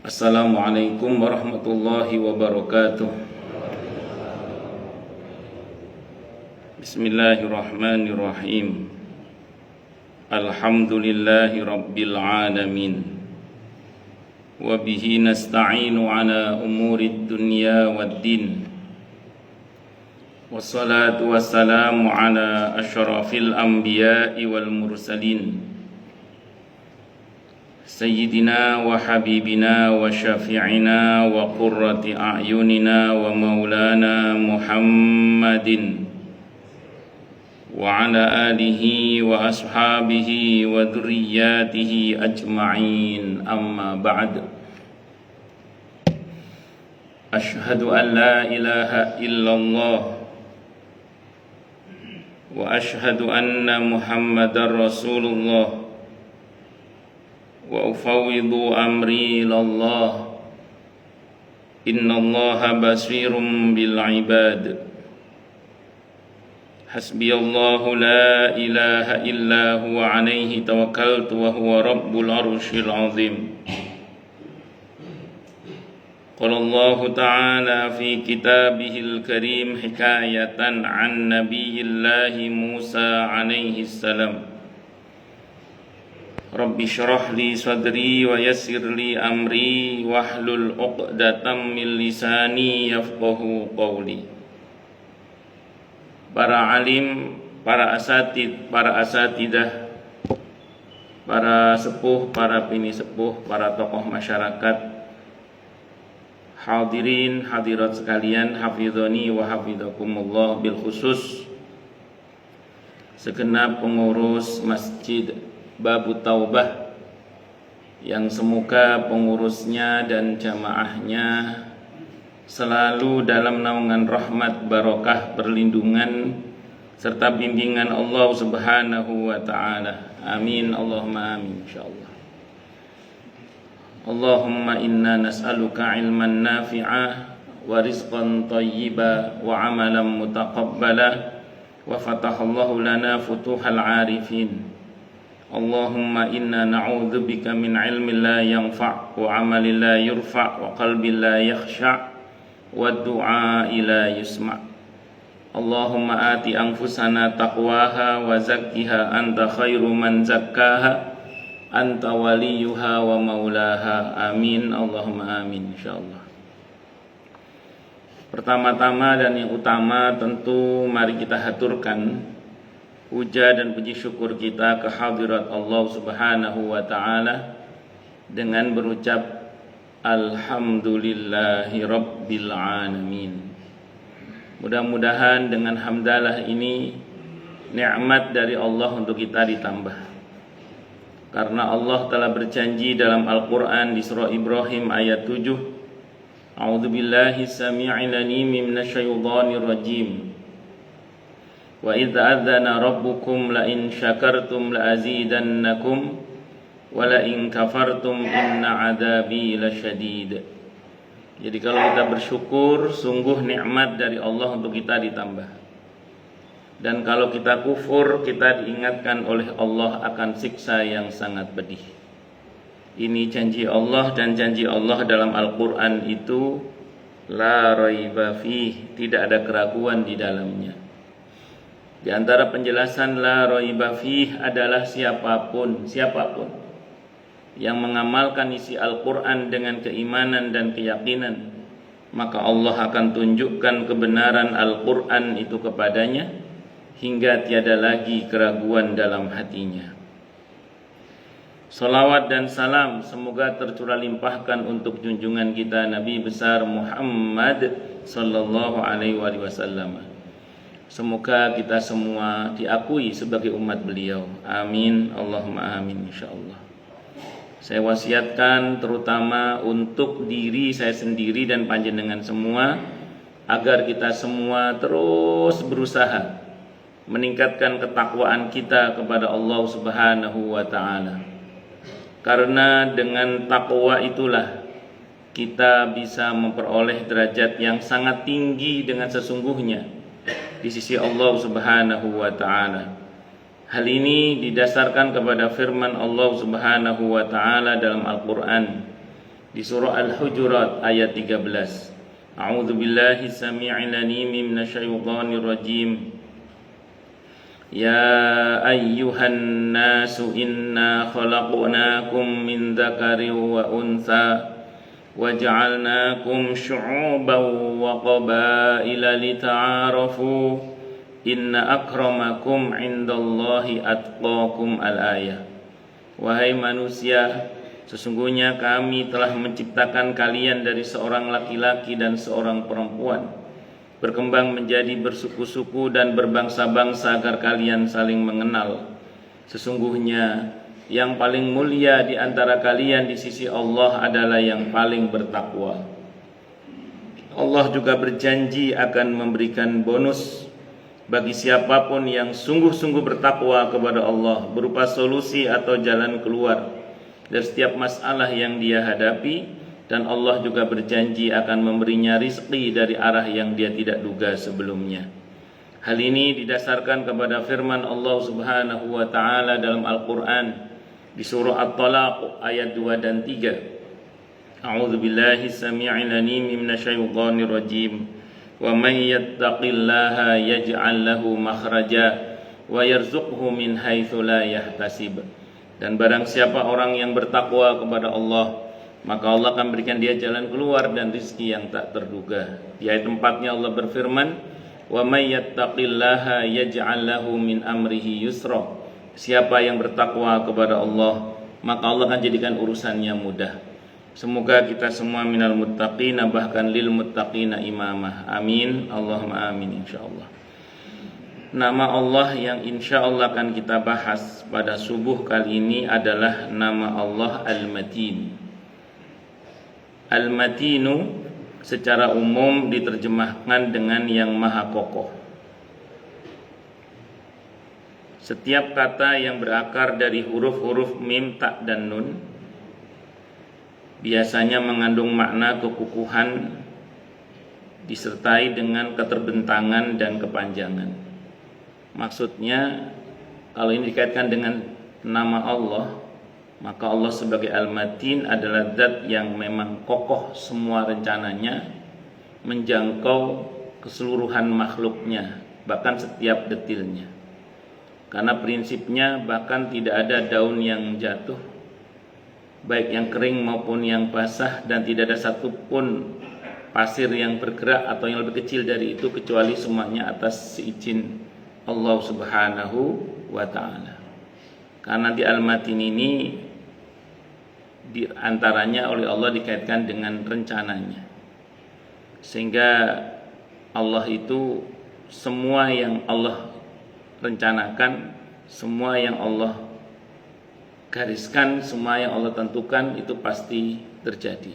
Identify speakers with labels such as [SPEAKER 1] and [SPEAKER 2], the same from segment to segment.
[SPEAKER 1] Assalamualaikum warahmatullahi wabarakatuh. Bismillahirrahmanirrahim. Alhamdulillahi rabbil alamin. Wa bihi nasta'inu ala umurid dunya waddin. Wassalatu wassalamu ala asyrafil anbiya'i wal mursalin, Sayyidina wa habibina wa syafi'ina wa qurrati a'yunina wa maulana Muhammadin wa ala alihi wa ashabihi wa dhurriyyatihi ajma'in, amma ba'd. Ashhadu an la ilaha illallah wa ashhadu anna Muhammadar Rasulullah wa ufawwidu amri ilallah, innallaha basirun bil ibad. Hasbiyallahu la ilaha illa huwa alaihi tawakkaltu wa huwa rabbul arsyil azim. Qala Allah ta'ala fi kitabihil karim hikayatan an nabiyillahi Musa alaihi salam. Rabbi syrah li sadri wa yassir li amri wahlul 'uqdatam min lisani yafqahu qawli. Para alim, para asatid, para asatidah, para sepuh, para bini sepuh, para tokoh masyarakat, hadirin hadirat sekalian, hafizani wa hafizakumullah, bil khusus segenap pengurus Masjid Babu Taubah yang semoga pengurusnya dan jamaahnya selalu dalam naungan rahmat, barokah, perlindungan serta bimbingan Allah Subhanahu wa ta'ala. Amin, Allahumma amin, insyaallah. Allahumma inna nas'aluka ilman nafi'ah wa rizqan thayyiba wa amalan mutaqabbala wa fatahallahu lana futuhal arifin. Allahumma inna na'udzubika min ilmin la yanfa' wa amalin la yurfa' wa qalbin la yakhsha' wa du'a'i la yusma'. Allahumma ati anfusana taqwaha wa zakkiha anta khairu man zakkaha anta waliyuha wa maulaha. Amin, Allahumma amin, insyaallah. Pertama-tama dan yang utama tentu mari kita haturkan puja dan puji syukur kita ke hadirat Allah Subhanahu wa ta'ala dengan berucap alhamdulillahi rabbil alamin. Mudah-mudahan dengan hamdalah ini nikmat dari Allah untuk kita ditambah, karena Allah telah berjanji dalam Al-Quran di surah Ibrahim ayat 7, a'udzubillahi sami'il alim minasyaitonir rajim. Wa idza adzana rabbukum la in syakartum la azidannakum wa la in kafartum inna adzabi lasyadid. Jadi kalau kita bersyukur, sungguh nikmat dari Allah untuk kita ditambah. Dan kalau kita kufur, kita diingatkan oleh Allah akan siksa yang sangat pedih. Ini janji Allah, dan janji Allah dalam Al-Quran itu la raiba fih, tidak ada keraguan di dalamnya. Di antara penjelasan la raiba fih adalah siapapun yang mengamalkan isi Al-Quran dengan keimanan dan keyakinan, maka Allah akan tunjukkan kebenaran Al-Quran itu kepadanya hingga tiada lagi keraguan dalam hatinya. Salawat dan salam semoga tercurah limpahkan untuk junjungan kita Nabi besar Muhammad sallallahu alaihi wasallam. Semoga kita semua diakui sebagai umat beliau. Amin, Allahumma amin, insyaallah. Saya wasiatkan terutama untuk diri saya sendiri dan panjenengan semua, agar kita semua terus berusaha meningkatkan ketakwaan kita kepada Allah Subhanahu wa ta'ala. Karena dengan takwa itulah kita bisa memperoleh derajat yang sangat tinggi dengan sesungguhnya di sisi Allah Subhanahu wa ta'ala. Hal ini didasarkan kepada firman Allah Subhanahu wa ta'ala dalam Al-Quran di surah Al-Hujurat ayat 13. A'udzu billahi samii'il 'aliim minasyaitonir rajim. Ya ayyuhan nasu inna khalaqnakum min dzakarin wa untha wa ja'alnakum syu'uban wa qabaila lita'arafu inna akramakum 'indallahi atqakum al-ayah. Wahai manusia, sesungguhnya kami telah menciptakan kalian dari seorang laki-laki dan seorang perempuan, berkembang menjadi bersuku-suku dan berbangsa-bangsa agar kalian saling mengenal. Sesungguhnya yang paling mulia di antara kalian di sisi Allah adalah yang paling bertakwa. Allah juga berjanji akan memberikan bonus bagi siapapun yang sungguh-sungguh bertakwa kepada Allah, berupa solusi atau jalan keluar dari setiap masalah yang dia hadapi, dan Allah juga berjanji akan memberinya rizki dari arah yang dia tidak duga sebelumnya. Hal ini didasarkan kepada firman Allah Subhanahu wa taala dalam Al-Qur'an di surah At-Talaq ayat 2 dan 3. A'udzu billahi samii'il 'aliim minasyaitonir rajim. Wa may yattaqillaha yaj'al lahu makhraja wa yarzuqhu min haitsu la yahtasib. Dan barang siapa orang yang bertakwa kepada Allah, maka Allah akan berikan dia jalan keluar dan rizki yang tak terduga. Di ayat 4-nya Allah berfirman, wa may yattaqillaha yaj'al lahu min amrihi yusra. Siapa yang bertakwa kepada Allah, maka Allah akan jadikan urusannya mudah. Semoga kita semua minal muttaqina, bahkan lil muttaqina imamah. Amin, Allahumma amin insyaallah. Nama Allah yang insya Allah akan kita bahas pada subuh kali ini adalah nama Allah Al-Matin. Al-Matinu secara umum diterjemahkan dengan yang maha kokoh. Setiap kata yang berakar dari huruf-huruf mim, ta, dan nun biasanya mengandung makna kekukuhan disertai dengan keterbentangan dan kepanjangan. Maksudnya, kalau ini dikaitkan dengan nama Allah, maka Allah sebagai Al-Matin adalah zat yang memang kokoh semua rencananya, menjangkau keseluruhan makhluknya, bahkan setiap detilnya. Karena prinsipnya bahkan tidak ada daun yang jatuh, baik yang kering maupun yang basah, dan tidak ada satupun pasir yang bergerak atau yang lebih kecil dari itu, kecuali semuanya atas seizin Allah Subhanahu wa ta'ala. Karena di Al-Matin ini di antaranya oleh Allah dikaitkan dengan rencananya, sehingga Allah itu semua yang Allah rencanakan, semua yang Allah gariskan, semua yang Allah tentukan itu pasti terjadi.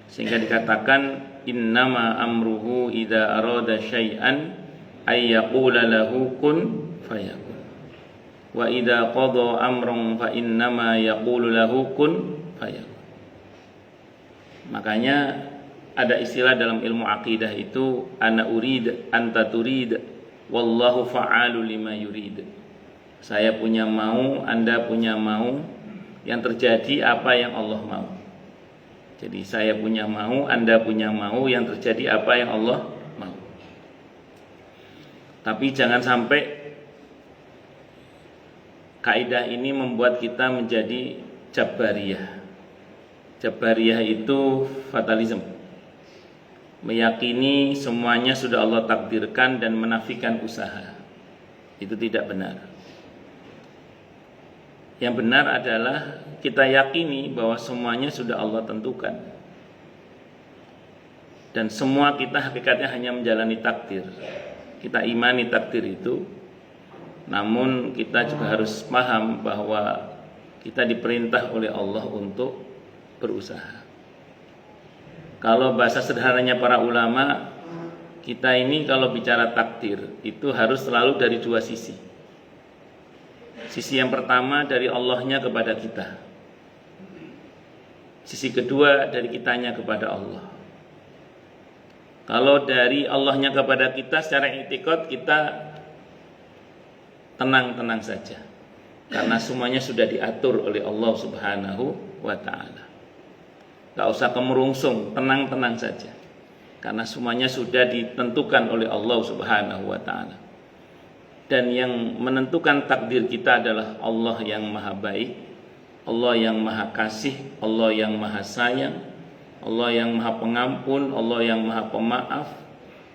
[SPEAKER 1] Sehingga dikatakan innama amruhu idza arada syai'an ay yaqula lahu kun fayakun. Wa idza qada amran fa innama yaqulu lahu kun fayakun. Makanya ada istilah dalam ilmu akidah itu, ana urid anta turid wallahu fa'alu lima yurid. Saya punya mau, Anda punya mau, yang terjadi apa yang Allah mau. Jadi saya punya mau, Anda punya mau, yang terjadi apa yang Allah mau. Tapi jangan sampai kaidah ini membuat kita menjadi Jabariyah. Jabariyah itu fatalisme, meyakini semuanya sudah Allah takdirkan dan menafikan usaha. Itu tidak benar. Yang benar adalah kita yakini bahwa semuanya sudah Allah tentukan, dan semua kita hakikatnya hanya menjalani takdir. Kita imani takdir itu, namun kita juga harus paham bahwa kita diperintah oleh Allah untuk berusaha. Kalau bahasa sederhananya para ulama, kita ini kalau bicara takdir itu harus selalu dari dua sisi. Sisi yang pertama dari Allahnya kepada kita, sisi kedua dari kitanya kepada Allah. Kalau dari Allahnya kepada kita secara i'tiqad, kita tenang-tenang saja, karena semuanya sudah diatur oleh Allah Subhanahu wa ta'ala. Gak usah kemerungsung, tenang-tenang saja. Karena semuanya sudah ditentukan oleh Allah Subhanahu wa ta'ala. Dan yang menentukan takdir kita adalah Allah yang maha baik, Allah yang maha kasih, Allah yang maha sayang, Allah yang maha pengampun, Allah yang maha pemaaf,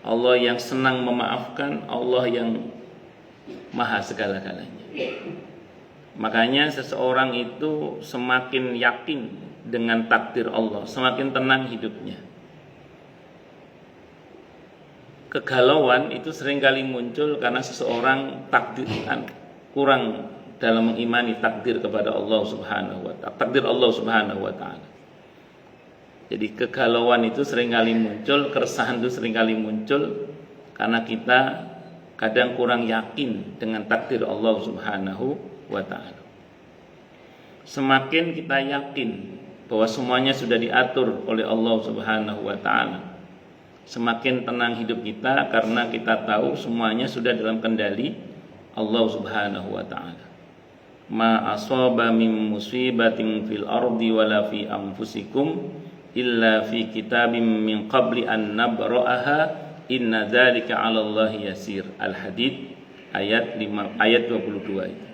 [SPEAKER 1] Allah yang senang memaafkan, Allah yang maha segala-galanya. Makanya seseorang itu semakin yakin dengan takdir Allah, semakin tenang hidupnya. Kegalauan itu seringkali muncul karena seseorang kurang dalam mengimani takdir kepada Allah Subhanahu wa ta'ala, takdir Allah Subhanahu wa ta'ala. Jadi kegalauan itu seringkali muncul, keresahan itu seringkali muncul karena kita kadang kurang yakin dengan takdir Allah Subhanahu wa ta'ala. Semakin kita yakin bahwa semuanya sudah diatur oleh Allah Subhanahu wa ta'ala, semakin tenang hidup kita karena kita tahu semuanya sudah dalam kendali Allah Subhanahu wa ta'ala. Ma asaba min musibatin fil ardi wala fi anfusikum illa fi kitabim min qabli an nabra'aha inna dzalika 'ala Allah yasir. Al-Hadid ayat 22 itu.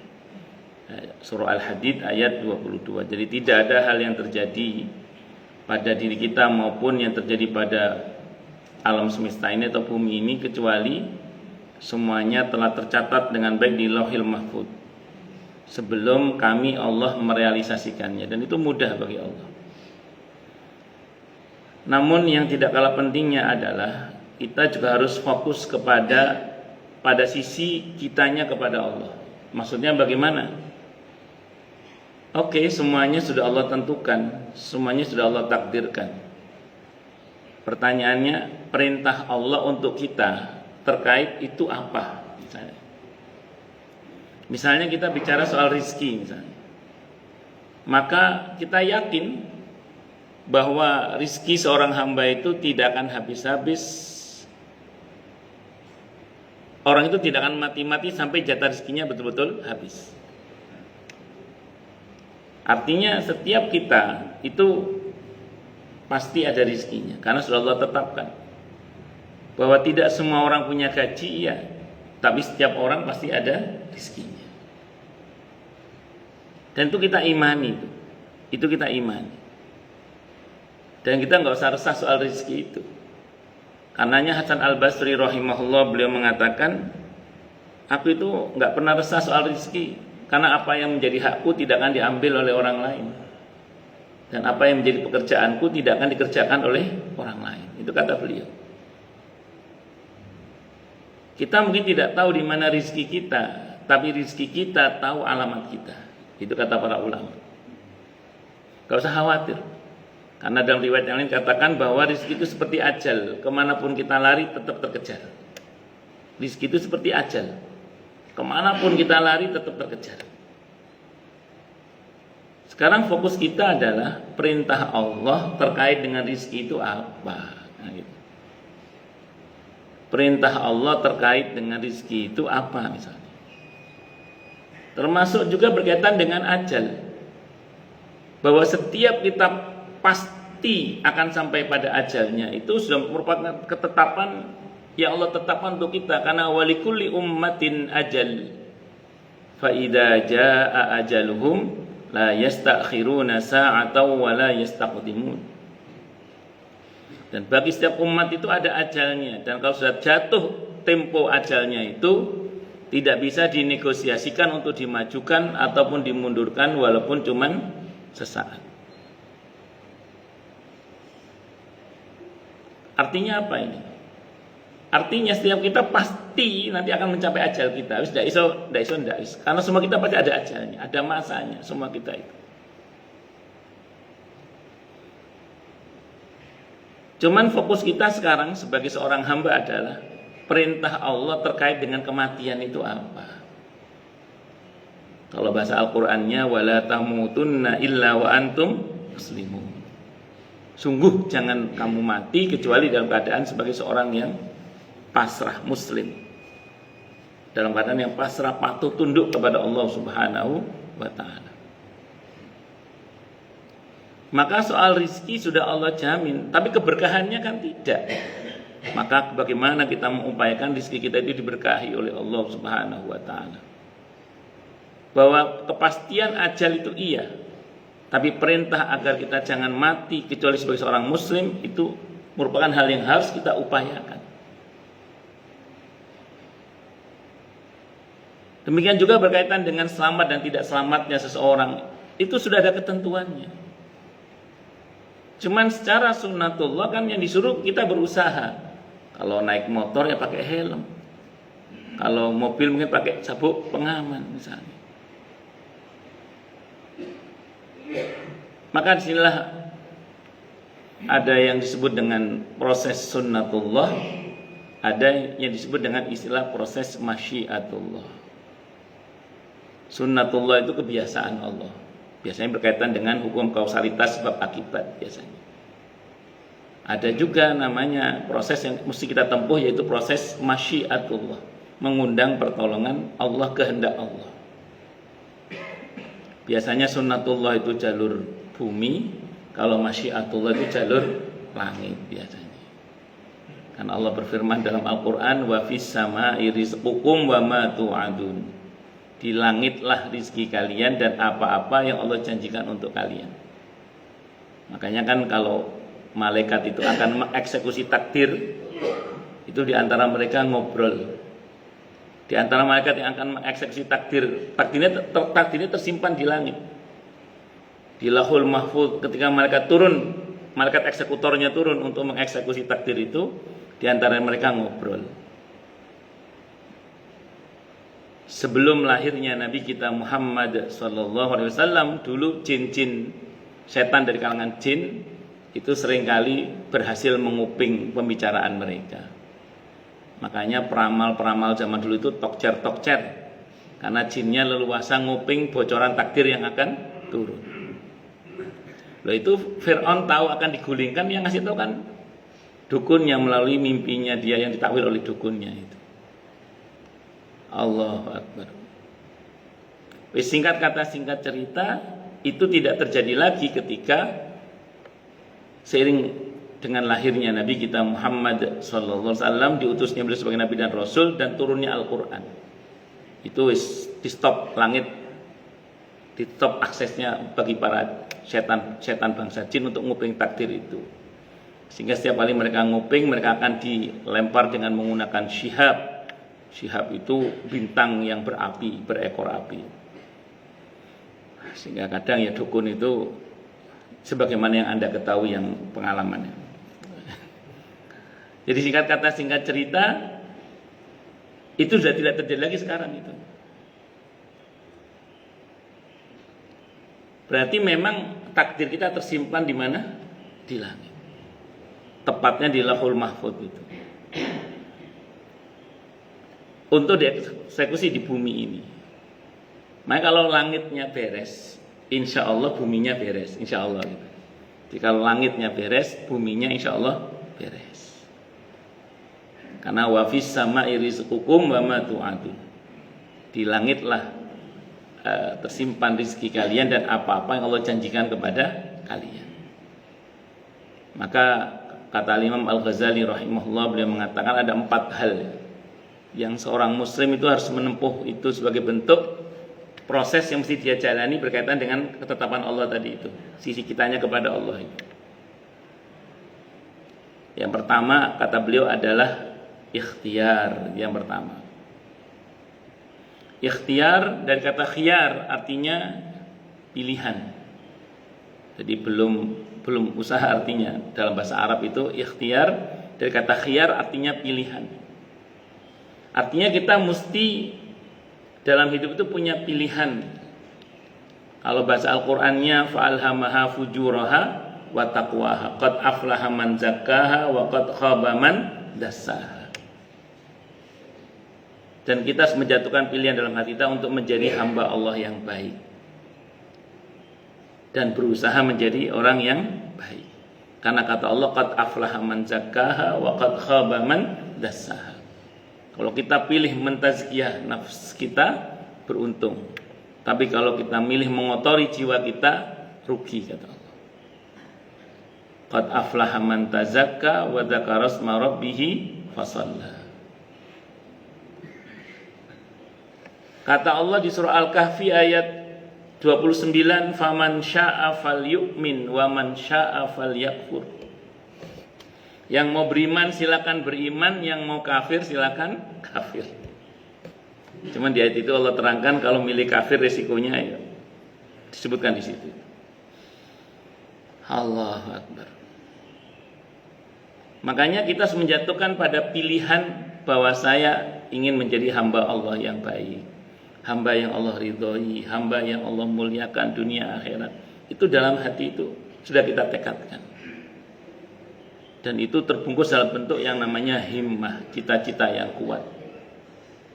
[SPEAKER 1] Surah Al-Hadid ayat 22. Jadi tidak ada hal yang terjadi pada diri kita maupun yang terjadi pada alam semesta ini atau bumi ini kecuali semuanya telah tercatat dengan baik di Lauhil Mahfuz sebelum kami Allah merealisasikannya, dan itu mudah bagi Allah. Namun yang tidak kalah pentingnya adalah kita juga harus fokus pada sisi kitanya kepada Allah. Maksudnya bagaimana? Oke, semuanya sudah Allah tentukan, semuanya sudah Allah takdirkan. Pertanyaannya, perintah Allah untuk kita terkait itu apa? Misalnya kita bicara soal rizki misalnya. Maka kita yakin bahwa rizki seorang hamba itu tidak akan habis-habis. Orang itu tidak akan mati-mati sampai jatah rizkinya betul-betul habis. Artinya setiap kita itu pasti ada rizkinya karena sudah Allah tetapkan bahwa tidak semua orang punya gaji, ya, tapi setiap orang pasti ada rizkinya, dan itu kita imani, itu kita imani, dan kita nggak usah resah soal rizki itu. Karenanya Hasan Al-Basri rahimahullah, beliau mengatakan, aku itu nggak pernah resah soal rizki karena apa yang menjadi hakku tidak akan diambil oleh orang lain. Dan apa yang menjadi pekerjaanku tidak akan dikerjakan oleh orang lain. Itu kata beliau. Kita mungkin tidak tahu di mana rizki kita, tapi rizki kita tahu alamat kita. Itu kata para ulama. Gak usah khawatir. Karena dalam riwayat yang lain katakan bahwa rizki itu seperti ajal. Kemanapun kita lari tetap terkejar. Rizki itu seperti ajal. Kemanapun kita lari tetap terkejar. Sekarang fokus kita adalah perintah Allah terkait dengan rizki itu apa? Nah, gitu. Perintah Allah terkait dengan rizki itu apa misalnya? Termasuk juga berkaitan dengan ajal. Bahwa setiap kita pasti akan sampai pada ajalnya. Itu sudah merupakan ketetapan yang Allah tetapkan untuk kita. Karena walikulli ummatin ajal. Fa idza jaa ajaluhum la yastakhiruna sa'atan wa la yastaqdimun. Dan bagi setiap umat itu ada ajalnya, dan kalau sudah jatuh tempo ajalnya itu tidak bisa dinegosiasikan untuk dimajukan ataupun dimundurkan walaupun cuman sesaat. Artinya apa ini? Artinya setiap kita pasti nanti akan mencapai ajal kita. Wis ndak iso. Karena semua kita pasti ada ajalnya, ada masanya, semua kita itu. Cuman fokus kita sekarang sebagai seorang hamba adalah perintah Allah terkait dengan kematian itu apa? Kalau bahasa Al-Qur'annya wala tamutunna illa wa antum muslimun. Sungguh jangan kamu mati kecuali dalam keadaan sebagai seorang yang pasrah, muslim, dalam keadaan yang pasrah, patuh, tunduk kepada Allah Subhanahu wa ta'ala. Maka soal rizki sudah Allah jamin, tapi keberkahannya kan tidak. Maka bagaimana kita mengupayakan rizki kita itu diberkahi oleh Allah Subhanahu wa ta'ala. Bahwa kepastian ajal itu iya, tapi perintah agar kita jangan mati kecuali sebagai seorang muslim itu merupakan hal yang harus kita upayakan. Demikian juga berkaitan dengan selamat dan tidak selamatnya seseorang, itu sudah ada ketentuannya. Cuman secara sunnatullah kan yang disuruh kita berusaha. Kalau naik motor ya pakai helm. Kalau mobil mungkin pakai sabuk pengaman misalnya. Maka disinilah ada yang disebut dengan proses sunnatullah, ada yang disebut dengan istilah proses masyiatullah. Sunnatullah itu kebiasaan Allah. Biasanya berkaitan dengan hukum kausalitas sebab akibat biasanya. Ada juga namanya proses yang mesti kita tempuh, yaitu proses masyiatullah, mengundang pertolongan Allah, kehendak Allah. Biasanya sunnatullah itu jalur bumi, kalau masyiatullah itu jalur langit biasanya. Kan Allah berfirman dalam Al-Qur'an, wa fis sama'i rizqukum wa ma tu'adun. Di langitlah rizki kalian dan apa-apa yang Allah janjikan untuk kalian. Makanya kan kalau malaikat itu akan mengeksekusi takdir, itu diantara mereka ngobrol. Di antara malaikat yang akan mengeksekusi takdirnya tersimpan di langit, di Lauhul Mahfuz. Ketika malaikat turun, malaikat eksekutornya turun untuk mengeksekusi takdir itu, di antara mereka ngobrol. Sebelum lahirnya Nabi kita Muhammad SAW, dulu jin-jin, setan dari kalangan jin itu seringkali berhasil menguping pembicaraan mereka. Makanya peramal-peramal zaman dulu itu tokcer, karena jinnya leluasa nguping bocoran takdir yang akan turun. Loh, itu Fir'aun tahu akan digulingkan, yang ngasih tahu kan dukunnya melalui mimpinya dia yang ditakwil oleh dukunnya itu. Allahu Akbar. Singkat kata, singkat cerita, itu tidak terjadi lagi ketika seiring dengan lahirnya Nabi kita Muhammad SAW, diutusnya beliau sebagai Nabi dan Rasul, dan turunnya Al-Quran. Itu di stop langit, di stop aksesnya bagi para setan bangsa jin untuk nguping takdir itu. Sehingga setiap kali mereka nguping, mereka akan dilempar dengan menggunakan syihab. Syihab itu bintang yang berapi, berekor api. Sehingga kadang ya dukun itu sebagaimana yang Anda ketahui yang pengalamannya. Jadi singkat kata, singkat cerita, itu sudah tidak terjadi lagi sekarang itu. Berarti memang takdir kita tersimpan di mana? Di langit. Tepatnya di Lauhul Mahfuz itu. Untuk dieksekusi di bumi ini. Maka kalau langitnya beres, insya Allah buminya beres, insya Allah gitu. Jadi kalau langitnya beres, buminya insya Allah beres. Karena wafis sama rizqukum wa ma tu'adun. Di langitlah tersimpan rezeki kalian dan apa-apa yang Allah janjikan kepada kalian. Maka kata Imam Al-Ghazali rahimahullah, beliau mengatakan ada 4 hal yang seorang muslim itu harus menempuh itu sebagai bentuk proses yang mesti dia jalani berkaitan dengan ketetapan Allah tadi itu, sisi kitanya kepada Allah itu. Yang pertama kata beliau adalah ikhtiar. Yang pertama, ikhtiar dari kata khiyar artinya pilihan. Jadi belum usaha artinya. Dalam bahasa Arab itu ikhtiar dari kata khiyar artinya pilihan. Artinya kita mesti dalam hidup itu punya pilihan. Kalau bahasa Al-Qur'annya fa'alhamaha fujuraha wa taqwaha, qad aflaha man zakkaha wa qad khaba man dassaha. Dan kita harus menjatuhkan pilihan dalam hati kita untuk menjadi hamba Allah yang baik dan berusaha menjadi orang yang baik. Karena kata Allah qad aflaha man zakkaha wa qad khaba man dassaha. Kalau kita pilih mentazkiyah nafs kita, beruntung. Tapi kalau kita milih mengotori jiwa kita, rugi kata Allah. Qad aflaha man tazakka wa dzakara isma rabbih fasalla. Kata Allah di surah Al-Kahfi ayat 29, faman syaa'a falyu'min wa man syaa'a falyakfur. Yang mau beriman silakan beriman, yang mau kafir silakan kafir. Cuman di ayat itu Allah terangkan kalau milih kafir resikonya ya disebutkan di situ. Allahu Akbar. Makanya kita harus menjatuhkan pada pilihan bahwa saya ingin menjadi hamba Allah yang baik, hamba yang Allah ridhoi, hamba yang Allah muliakan dunia akhirat. Itu dalam hati itu sudah kita tekadkan. Dan itu terbungkus dalam bentuk yang namanya himmah, cita-cita yang kuat.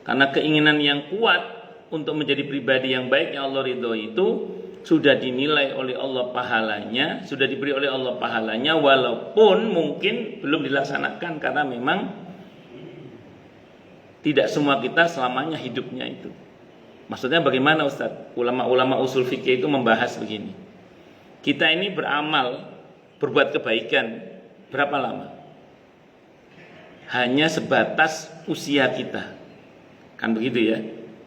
[SPEAKER 1] Karena keinginan yang kuat untuk menjadi pribadi yang baik yang Allah ridhoi itu sudah dinilai oleh Allah pahalanya, sudah diberi oleh Allah pahalanya, walaupun mungkin belum dilaksanakan karena memang tidak semua kita selamanya hidupnya itu. Maksudnya bagaimana Ustaz? Ulama-ulama usul fikih itu membahas begini. Kita ini beramal, berbuat kebaikan berapa lama? Hanya sebatas usia kita. Kan begitu ya?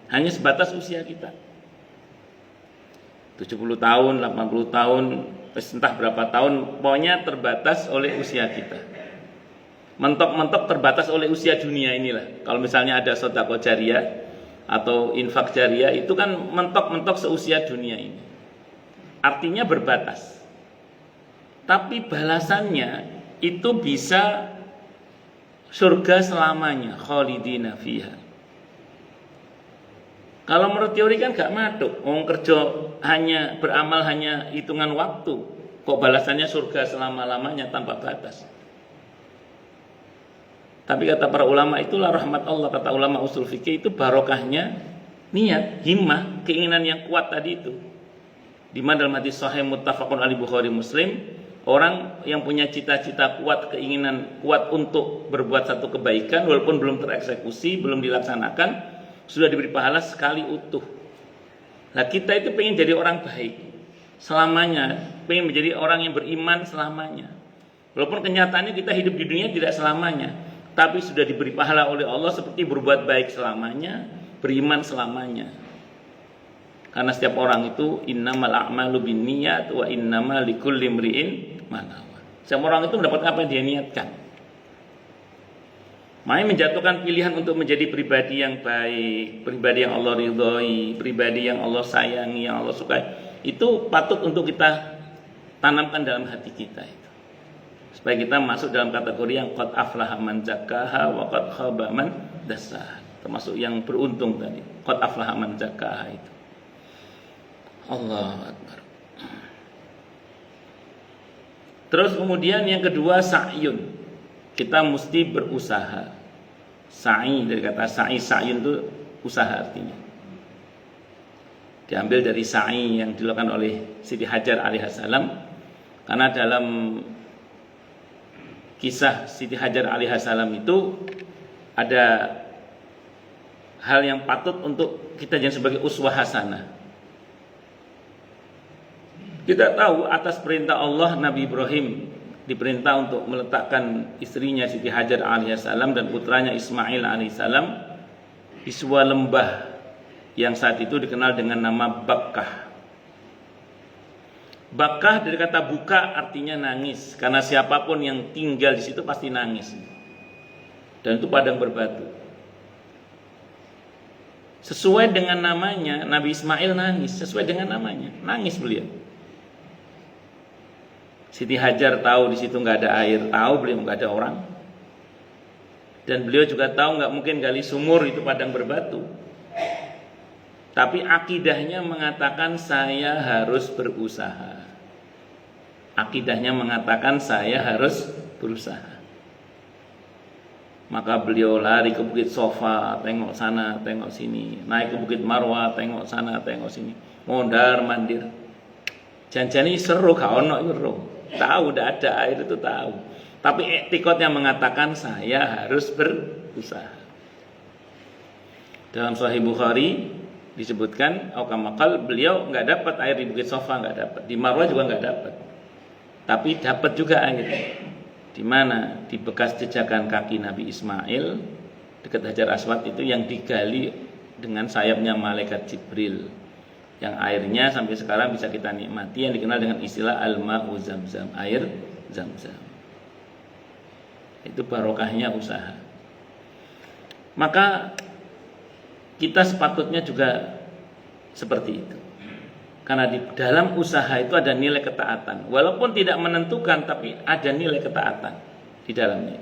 [SPEAKER 1] Hanya sebatas usia kita. 70 tahun, 80 tahun, entah berapa tahun, pokoknya terbatas oleh usia kita. Mentok-mentok terbatas oleh usia dunia inilah. Kalau misalnya ada sedekah jariyah atau infak jariyah, itu kan mentok-mentok seusia dunia ini. Artinya berbatas. Tapi balasannya itu bisa surga selamanya, khalidina fiha. Kalau menurut teori kan gak maduk, wong kerja hanya beramal hanya hitungan waktu, kok balasannya surga selama-lamanya tanpa batas. Tapi kata para ulama itulah rahmat Allah, kata ulama usul fikih itu barokahnya niat, himmah, keinginan yang kuat tadi itu. Di mana dalam hadis sahih muttafaqun alaihi Bukhari Muslim, orang yang punya cita-cita kuat, keinginan kuat untuk berbuat satu kebaikan walaupun belum tereksekusi, belum dilaksanakan, sudah diberi pahala sekali utuh. Nah kita itu pengen jadi orang baik selamanya, pengen menjadi orang yang beriman selamanya. Walaupun kenyataannya kita hidup di dunia tidak selamanya, tapi sudah diberi pahala oleh Allah seperti berbuat baik selamanya, beriman selamanya. Karena setiap orang itu innamal a'malu binniyat wa innamal likulli imri'in ma nawa. Setiap orang itu mendapat apa yang dia niatkan. Makanya menjatuhkan pilihan untuk menjadi pribadi yang baik, pribadi yang Allah ridhoi, pribadi yang Allah sayangi, yang Allah sukai, itu patut untuk kita tanamkan dalam hati kita itu. Supaya kita masuk dalam kategori yang qad aflaha man zakkaha wa qad khaba man dassaha. Termasuk yang beruntung tadi. Qad aflaha man zakkaha itu. Allahu Akbar. Terus kemudian yang kedua sa'yun. Kita mesti berusaha. Sa'i dari kata sa'i, sa'yun itu usaha artinya. Diambil dari sa'i yang dilakukan oleh Siti Hajar alaihissalam. Karena dalam kisah Siti Hajar alaihissalam itu ada hal yang patut untuk kita jadikan sebagai uswah hasanah. Kita tahu atas perintah Allah Nabi Ibrahim diperintah untuk meletakkan istrinya Siti Hajar alaihissalam dan putranya Ismail alaihissalam di sebuah lembah yang saat itu dikenal dengan nama Bakkah. Bakkah dari kata buka artinya nangis, karena siapapun yang tinggal di situ pasti nangis. Dan itu padang berbatu. Sesuai dengan namanya, Nabi Ismail nangis, sesuai dengan namanya, nangis beliau. Siti Hajar tahu di situ nggak ada air, tahu beliau nggak ada orang, dan beliau juga tahu nggak mungkin gali sumur, itu padang berbatu. Tapi akidahnya mengatakan saya harus berusaha. Akidahnya mengatakan saya harus berusaha. Maka beliau lari ke Bukit Sofa, tengok sana, tengok sini, naik ke Bukit Marwah, tengok sana, tengok sini, mondar mandir. Janjani seru gak ono itu. Tahu udah ada air itu tahu. Tapi etikotnya mengatakan saya harus berusaha. Dalam Sahih Bukhari disebutkan, Aukamakal beliau nggak dapat air di Bukit Sofa, nggak dapat. Di Marwah juga nggak dapat. Tapi dapat juga air. Di mana? Di bekas jejakan kaki Nabi Ismail dekat Hajar Aswad itu yang digali dengan sayapnya malaikat Jibril. Yang airnya sampai sekarang bisa kita nikmati, yang dikenal dengan istilah al-ma'u zamzam, air Zamzam. Itu barokahnya usaha. Maka kita sepatutnya juga seperti itu. Karena di dalam usaha itu ada nilai ketaatan. Walaupun tidak menentukan, tapi ada nilai ketaatan di dalamnya.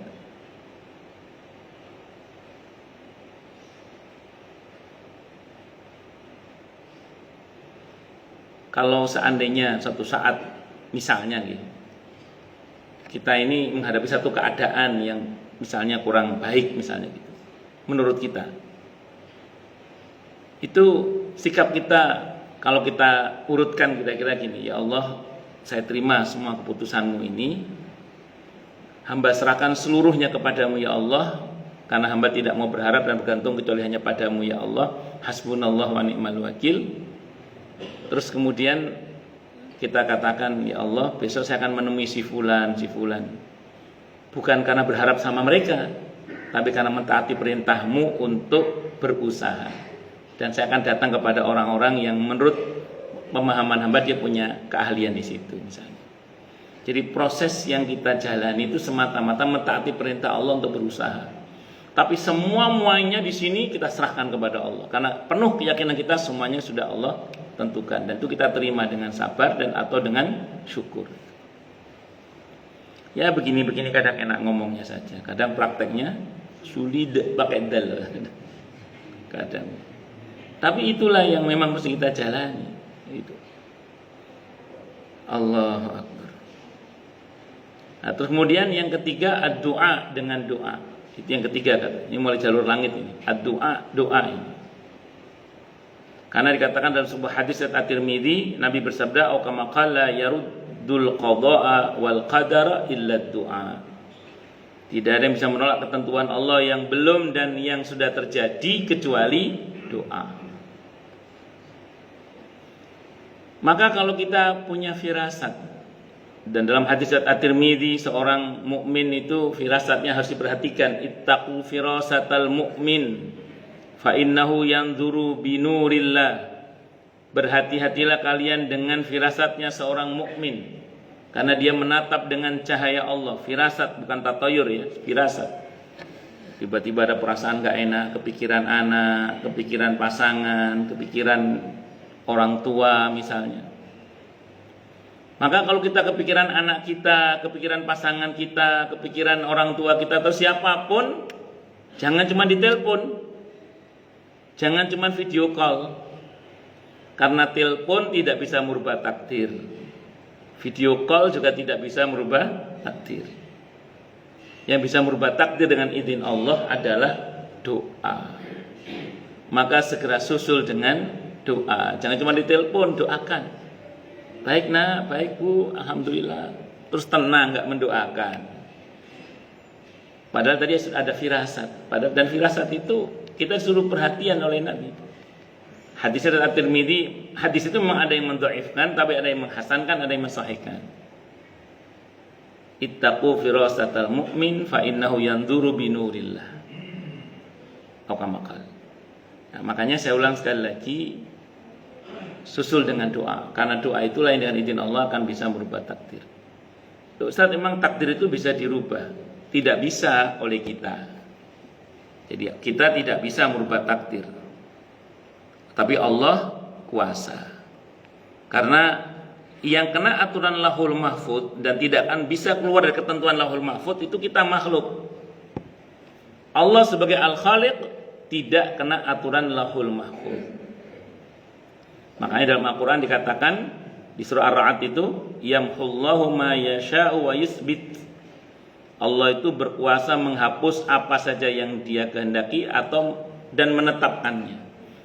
[SPEAKER 1] Kalau seandainya suatu saat, misalnya gitu, kita ini menghadapi satu keadaan yang misalnya kurang baik, misalnya gitu, menurut kita, itu sikap kita. Kalau kita urutkan kira-kira gini, ya Allah, saya terima semua keputusanmu ini, hamba serahkan seluruhnya kepadamu ya Allah, karena hamba tidak mau berharap dan bergantung kecuali hanya padamu ya Allah, hasbunallah wa ni'mal wakil. Terus kemudian kita katakan, ya Allah, besok saya akan menemui si fulan, bukan karena berharap sama mereka, tapi karena mentaati perintahmu untuk berusaha. Dan saya akan datang kepada orang-orang yang menurut pemahaman hamba dia punya keahlian di situ misalnya. Jadi proses yang kita jalani itu semata-mata mentaati perintah Allah untuk berusaha. Tapi semuanya di sini kita serahkan kepada Allah. Karena penuh keyakinan kita semuanya sudah Allah tentukan. Dan itu kita terima dengan sabar dan atau dengan syukur. Ya begini-begini kadang enak ngomongnya saja. Kadang prakteknya sulit pakai dal. Kadang. Tapi itulah yang memang mesti kita jalani. Itu. Allahu Akbar. Nah, terus kemudian yang ketiga ad-du'a dengan doa. Itu yang ketiga kan. Ini mulai jalur langit ini. Ad-du'a, doa ini. Karena dikatakan dalam sebuah hadis At-Tirmidzi, Nabi bersabda, "Au kama qala yaruddul qada'a wal qadara illa ad-du'a." Tidak ada yang bisa menolak ketentuan Allah yang belum dan yang sudah terjadi kecuali doa. Maka kalau kita punya firasat, dan dalam hadis At-Tirmidzi seorang mukmin itu firasatnya harus diperhatikan, ittaqu firasatal mu'min fa innahu yanzuru binurillah. Berhati-hatilah kalian dengan firasatnya seorang mukmin, karena dia menatap dengan cahaya Allah. Firasat bukan tatayur ya, firasat. Tiba-tiba ada perasaan gak enak, kepikiran anak, kepikiran pasangan, kepikiran orang tua misalnya. Maka kalau kita kepikiran anak kita, kepikiran pasangan kita, kepikiran orang tua kita atau siapapun, jangan cuma ditelepon, jangan cuma video call, karena telepon tidak bisa merubah takdir, video call juga tidak bisa merubah takdir. Yang bisa merubah takdir dengan izin Allah adalah doa. Maka segera susul dengan doa. Jangan cuma ditelepon, doakan. Baik nak, baik bu, alhamdulillah. Terus tenang, nggak mendoakan. Padahal tadi sudah ada firasat. Dan firasat itu kita suruh perhatian oleh Nabi. Hadis dari At-Tirmidzi, hadis itu memang ada yang mendhaifkan, tapi ada yang menghasankan, ada yang mensahihkan. Ittaqu firasatal mu'min fa innahu yanzuru binurillah. Nah, makanya saya ulang sekali lagi, susul dengan doa, karena doa itulah yang dengan izin Allah akan bisa merubah takdir. Ustaz, memang takdir itu bisa dirubah? Tidak bisa oleh kita. Jadi kita tidak bisa merubah takdir, tapi Allah kuasa. Karena yang kena aturan Lauhul Mahfuz dan tidak akan bisa keluar dari ketentuan Lauhul Mahfuz itu kita makhluk. Allah sebagai Al-Khaliq tidak kena aturan Lauhul Mahfuz. Makanya dalam Al-Quran dikatakan di surah Ar-Ra'd itu, yamhullahu ma yasha'u wa yusbit. Allah itu berkuasa menghapus apa saja yang Dia kehendaki dan menetapkannya.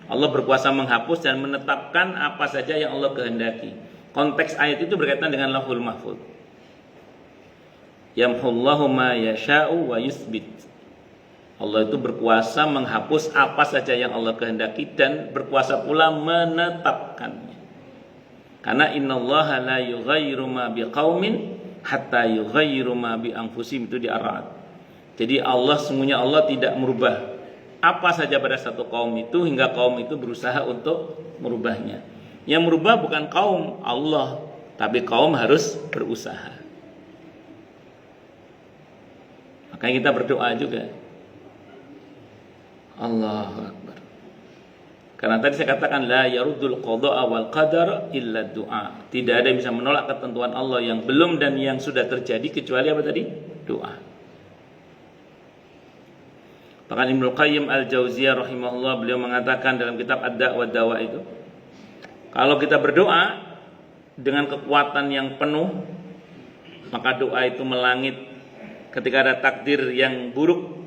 [SPEAKER 1] Allah berkuasa menghapus dan menetapkan apa saja yang Allah kehendaki. Konteks ayat itu berkaitan dengan Lauhul Mahfuz. Yamhullahu ma yasha'u wa yusbit. Allah itu berkuasa menghapus apa saja yang Allah kehendaki dan berkuasa pula menetapkannya. Karena innallaha la yughayyiru ma biqaumin hatta yughayyiru ma bi anfusihim, itu di Ar-Ra'd. Jadi Allah, sungguhnya Allah tidak merubah apa saja pada satu kaum itu hingga kaum itu berusaha untuk merubahnya. Yang merubah bukan kaum, Allah, tapi kaum harus berusaha. Makanya kita berdoa juga. Allahu Akbar. Karena tadi saya katakan la yaruddul qada'a wal qadar illa du'a. Tidak ada yang bisa menolak ketentuan Allah yang belum dan yang sudah terjadi kecuali apa tadi? Doa. Bahkan Ibnu Qayyim Al-Jauziyah rahimahullah, beliau mengatakan dalam kitab Ad-Da' wa Dawa itu, kalau kita berdoa dengan kekuatan yang penuh, maka doa itu melangit. Ketika ada takdir yang buruk,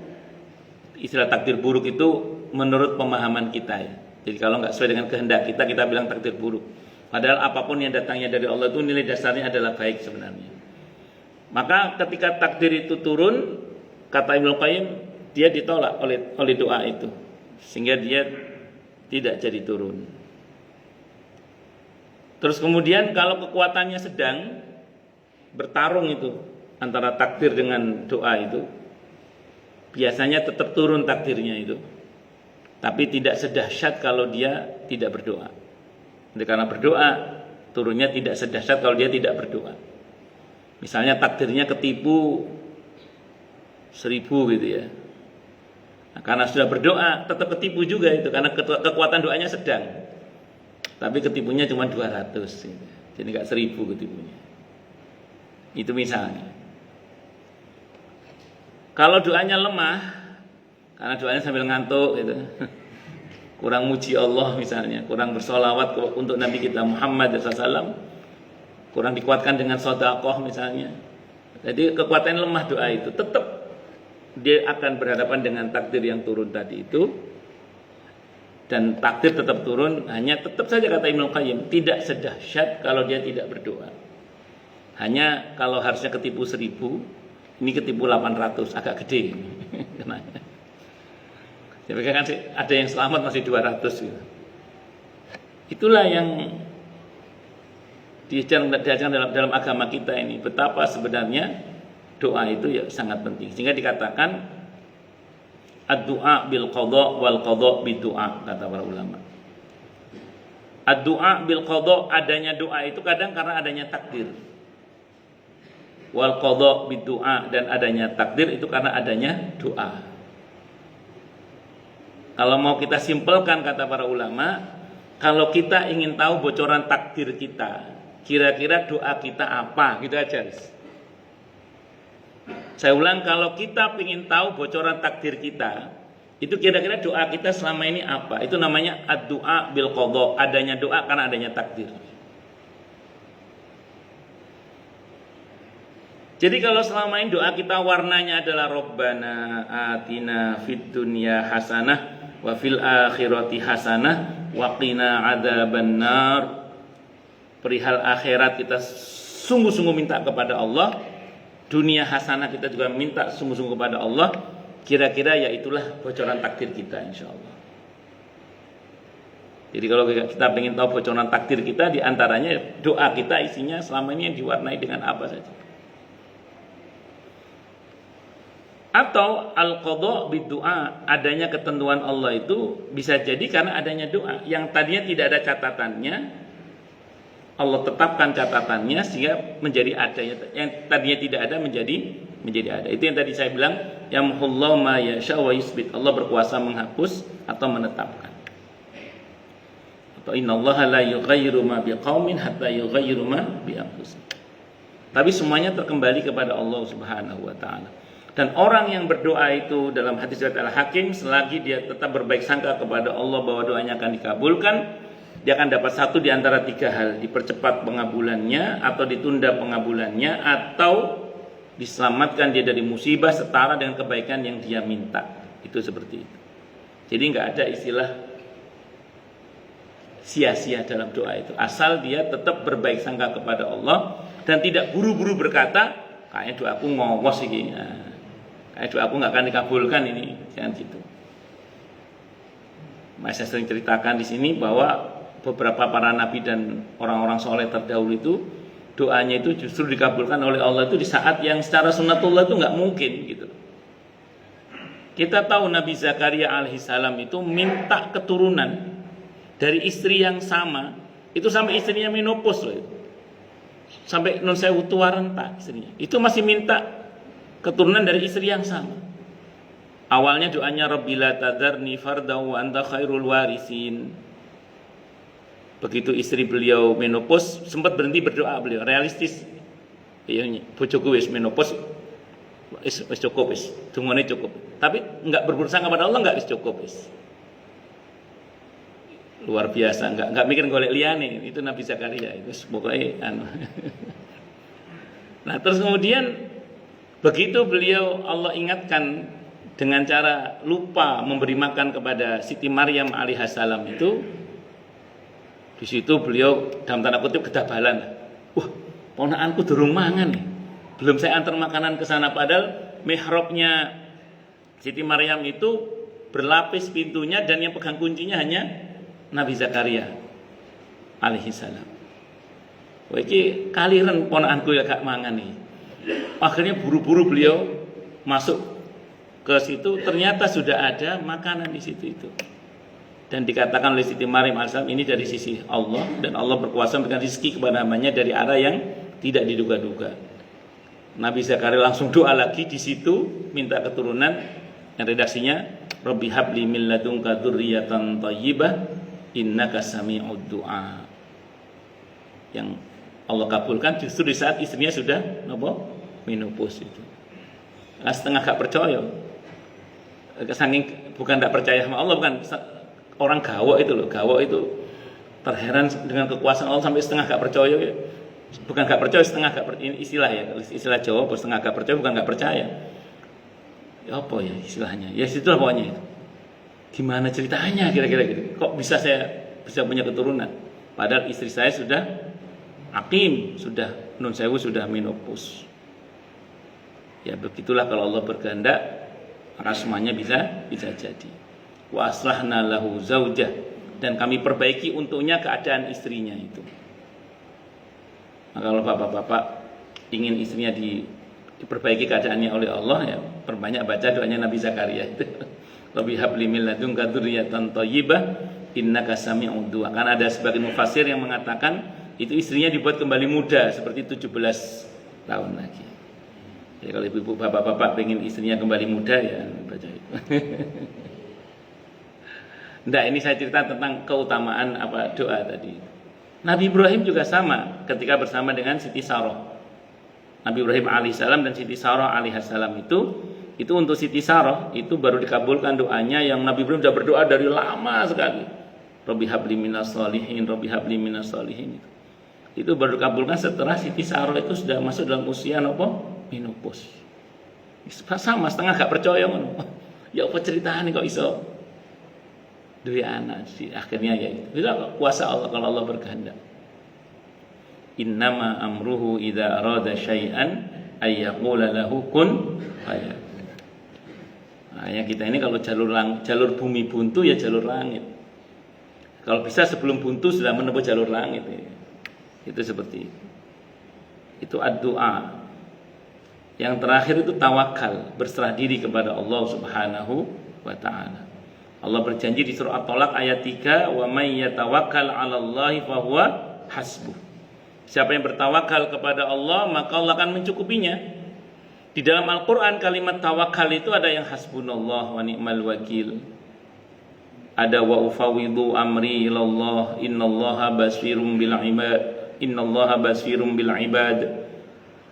[SPEAKER 1] istilah takdir buruk itu menurut pemahaman kita ya. Jadi kalau nggak sesuai dengan kehendak kita, kita bilang takdir buruk. Padahal apapun yang datangnya dari Allah itu nilai dasarnya adalah baik sebenarnya. Maka ketika takdir itu turun, kata Ibnu Qayyim, dia ditolak oleh doa itu, sehingga dia tidak jadi turun. Terus kemudian kalau kekuatannya sedang bertarung itu antara takdir dengan doa itu, biasanya tetap turun takdirnya itu, tapi tidak sedahsyat kalau dia tidak berdoa. Jadi karena berdoa, turunnya tidak sedahsyat kalau dia tidak berdoa. Misalnya takdirnya ketipu 1000 gitu ya. Nah, karena sudah berdoa tetap ketipu juga itu, karena kekuatan doanya sedang. Tapi ketipunya cuma 200 gitu. Jadi enggak 1000 ketipunya. Itu misalnya. Kalau doanya lemah, karena doanya sambil ngantuk gitu, kurang muji Allah misalnya, kurang bersolawat untuk Nabi kita Muhammad SAW, kurang dikuatkan dengan sedekah misalnya. Jadi kekuatan lemah doa itu, tetap dia akan berhadapan dengan takdir yang turun tadi itu. Dan takdir tetap turun, hanya tetap saja kata Ibnu Qayyim, tidak sedahsyat kalau dia tidak berdoa. Hanya kalau harusnya ketipu 1000, ini ketipu 800, agak gede. Jadi kan ada yang selamat masih 200 gitu. Itulah yang diajarkan dalam agama kita ini, betapa sebenarnya doa itu ya sangat penting. Sehingga dikatakan ad-du'a bil qada' wal qada' bid du'a, kata para ulama. Ad-du'a bil qada', adanya doa itu kadang karena adanya takdir. Wal qada' bid du'a, dan adanya takdir itu karena adanya doa. Kalau mau kita simpelkan, kata para ulama, kalau kita ingin tahu bocoran takdir kita, kira-kira doa kita apa, gitu aja. Saya ulang, kalau kita ingin tahu bocoran takdir kita, itu kira-kira doa kita selama ini apa? Itu namanya ad-du'a bil qada', adanya doa karena adanya takdir. Jadi kalau selama ini doa kita warnanya adalah Rabbana atina fid dunya hasanah wa fil akhirati hasanah wa qina adzabannar, perihal akhirat kita sungguh-sungguh minta kepada Allah, dunia hasanah kita juga minta sungguh-sungguh kepada Allah, kira-kira ya itulah bocoran takdir kita insyaallah. Jadi kalau kita ingin tahu bocoran takdir kita, diantaranya doa kita isinya selama ini yang diwarnai dengan apa saja. Atau al-qada' bid du'a, adanya ketentuan Allah itu bisa jadi karena adanya doa yang tadinya tidak ada catatannya, Allah tetapkan catatannya sehingga menjadi ada, yang tadinya tidak ada menjadi ada. Itu yang tadi saya bilang, yamhullahu ma yasha wa yusbit, Allah berkuasa menghapus atau menetapkan. Atau innallaha la yughayyiru ma biqaumin hatta yughayyiru ma bi anfusihim. Tapi semuanya terkembali kepada Allah Subhanahu wa taala. Dan orang yang berdoa itu dalam hadis riwayat Al-Hakim, selagi dia tetap berbaik sangka kepada Allah bahwa doanya akan dikabulkan, dia akan dapat satu di antara 3 hal: dipercepat pengabulannya, atau ditunda pengabulannya, atau diselamatkan dia dari musibah setara dengan kebaikan yang dia minta. Itu seperti itu. Jadi nggak ada istilah sia-sia dalam doa itu, asal dia tetap berbaik sangka kepada Allah dan tidak buru-buru berkata, kayaknya doaku ngowos ini, kayak doaku nggak akan dikabulkan ini, jangan gitu. Saya sering ceritakan di sini bahwa beberapa para nabi dan orang-orang soleh terdahulu itu doanya itu justru dikabulkan oleh Allah itu di saat yang secara sunnatullah itu nggak mungkin gitu. Kita tahu Nabi Zakaria alaihissalam itu minta keturunan dari istri yang sama, itu sampai istrinya menopause loh itu. Sampai non sewu tua renta istrinya. Itu masih minta keturunan dari istri yang sama. Awalnya doanya Rabbi la tadarni fardahu wa anta khairul warisin. Begitu istri beliau menopause, sempat berhenti berdoa beliau, realistis. Iya, bojoku wis menopause, wis cukup wis, dungane cukup. Tapi enggak berbursa kepada Allah, enggak wis cukup wis. Luar biasa, enggak mikir golek liyane, itu Nabi Zakaria itu pokoknya anu. Nah, terus kemudian begitu beliau Allah ingatkan dengan cara lupa memberi makan kepada Siti Maryam alaihissalam itu, di situ beliau dalam tanda kutip kedabalan. Wah, ponakanku durung mangan nih. Belum saya antar makanan ke sana, padahal mihrabnya Siti Maryam itu berlapis pintunya dan yang pegang kuncinya hanya Nabi Zakaria alaihissalam. Wah, iki kaliren ponakanku ya gak mangan nih. Akhirnya buru-buru beliau masuk ke situ, ternyata sudah ada makanan di situ itu. Dan dikatakan oleh Siti Maryam alaihissalam ini dari sisi Allah, dan Allah berkuasa memberikan rezeki kepada hambanya dari arah yang tidak diduga-duga. Nabi Zakaria langsung doa lagi di situ, minta keturunan, yang redaksinya Rabbi habli min ladunka dzurriyyatan thayyibah innaka sami'ud du'a. Yang Allah kabulkan justru di saat istrinya sudah menopause itu. Nah, setengah gak percaya. Saking bukan tidak percaya sama Allah, bukan orang gawok itu loh, gawok itu terheran dengan kekuasaan Allah sampai setengah gak percaya. Bukan gak percaya, setengah gak percaya, istilah ya, istilah Jawa, setengah gak percaya bukan gak percaya. Ya apa ya istilahnya? Ya situlah pokoknya itu. Gimana ceritanya kira-kira gitu? Kok bisa saya bisa punya keturunan? Padahal istri saya sudah aqim, sudah nun sewu, sudah menopause. Ya begitulah kalau Allah berkehendak, maka semuanya bisa jadi. Wa aslahna lahu zaujah, dan kami perbaiki untuknya keadaan istrinya itu. Nah, kalau bapak-bapak ingin istrinya diperbaiki keadaannya oleh Allah, ya perbanyak baca doanya Nabi Zakaria itu. Rabbi habli min ladunka dzurriyyatan thayyibah innaka sami'ud du'a. Karena ada sebagian mufassir yang mengatakan itu istrinya dibuat kembali muda seperti 17 tahun lagi. Jadi kalau ibu-ibu bapak-bapak pengen istrinya kembali muda, ya baca itu. Nah, ini saya cerita tentang keutamaan doa tadi. Nabi Ibrahim juga sama ketika bersama dengan Siti Sarah. Nabi Ibrahim alaihissalam dan Siti Sarah alaihissalam itu untuk Siti Sarah itu baru dikabulkan doanya yang Nabi Ibrahim sudah berdoa dari lama sekali. Rabbi habli minas sholihin, Rabbi habli minas sholihin. Itu baru dikabulkan setelah Siti Sarah itu sudah masuk dalam usia menopause. Sama setengah gak percaya ngono. Ya apa ceritanya kok iso duwe anak sih, akhirnya ya itu. Itu kuasa Allah kalau Allah berkehendak. Innama amruhu idza arada syai'an ay yaqula lahu kun fayakun. Nah, yang kita ini kalau jalur bumi buntu ya jalur langit. Kalau bisa sebelum buntu sudah menempuh jalur langit ya. Itu seperti itu. Itu ad-du'a. Yang terakhir itu tawakal, berserah diri kepada Allah Subhanahu wa taala. Allah berjanji di surah At-Talaq ayat 3, "Wa may yatawakkal 'alallahi fahuwa hasbuh." Siapa yang bertawakal kepada Allah, maka Allah akan mencukupinya. Di dalam Al-Qur'an kalimat tawakal itu ada yang hasbunallah wa ni'mal wakil. Ada wa ufawwidu amri ilallah innallaha basirum bil ibad. Innallaha basirum bil ibad.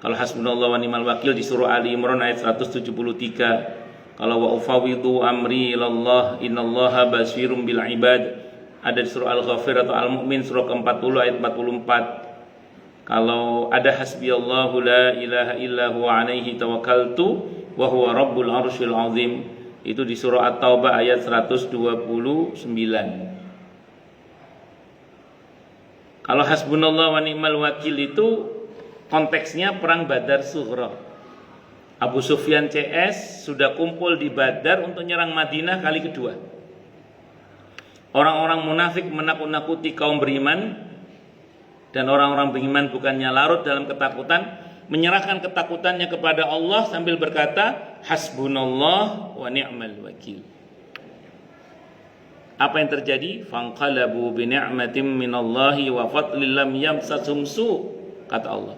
[SPEAKER 1] Kalau hasbunallah wa ni'mal wakil di surah Ali Imran ayat 173. Kalau wa ufawwidu amri ilallah innallaha basirum bil ibad, ada di surah Al-Ghafir atau Al-Mu'min surah ke-40 ayat 44. Kalau ada hasbiyallahu la ilaha illa huwa alaihi tawakkaltu wa huwa rabbul arsyil azim, itu di surah At-Taubah ayat 129. Kalau hasbunallah wa ni'mal wakil itu konteksnya perang Badar Sughra. Abu Sufyan CS sudah kumpul di Badar untuk nyerang Madinah kali kedua. Orang-orang munafik menakut-nakuti kaum beriman Dan orang-orang beriman bukannya larut dalam ketakutan, menyerahkan ketakutannya kepada Allah sambil berkata, hasbunallah wa ni'mal wakil. Apa yang terjadi? Fanqalabu bi ni'matin minallahi wa fadlin lam yamsasum su, kata Allah.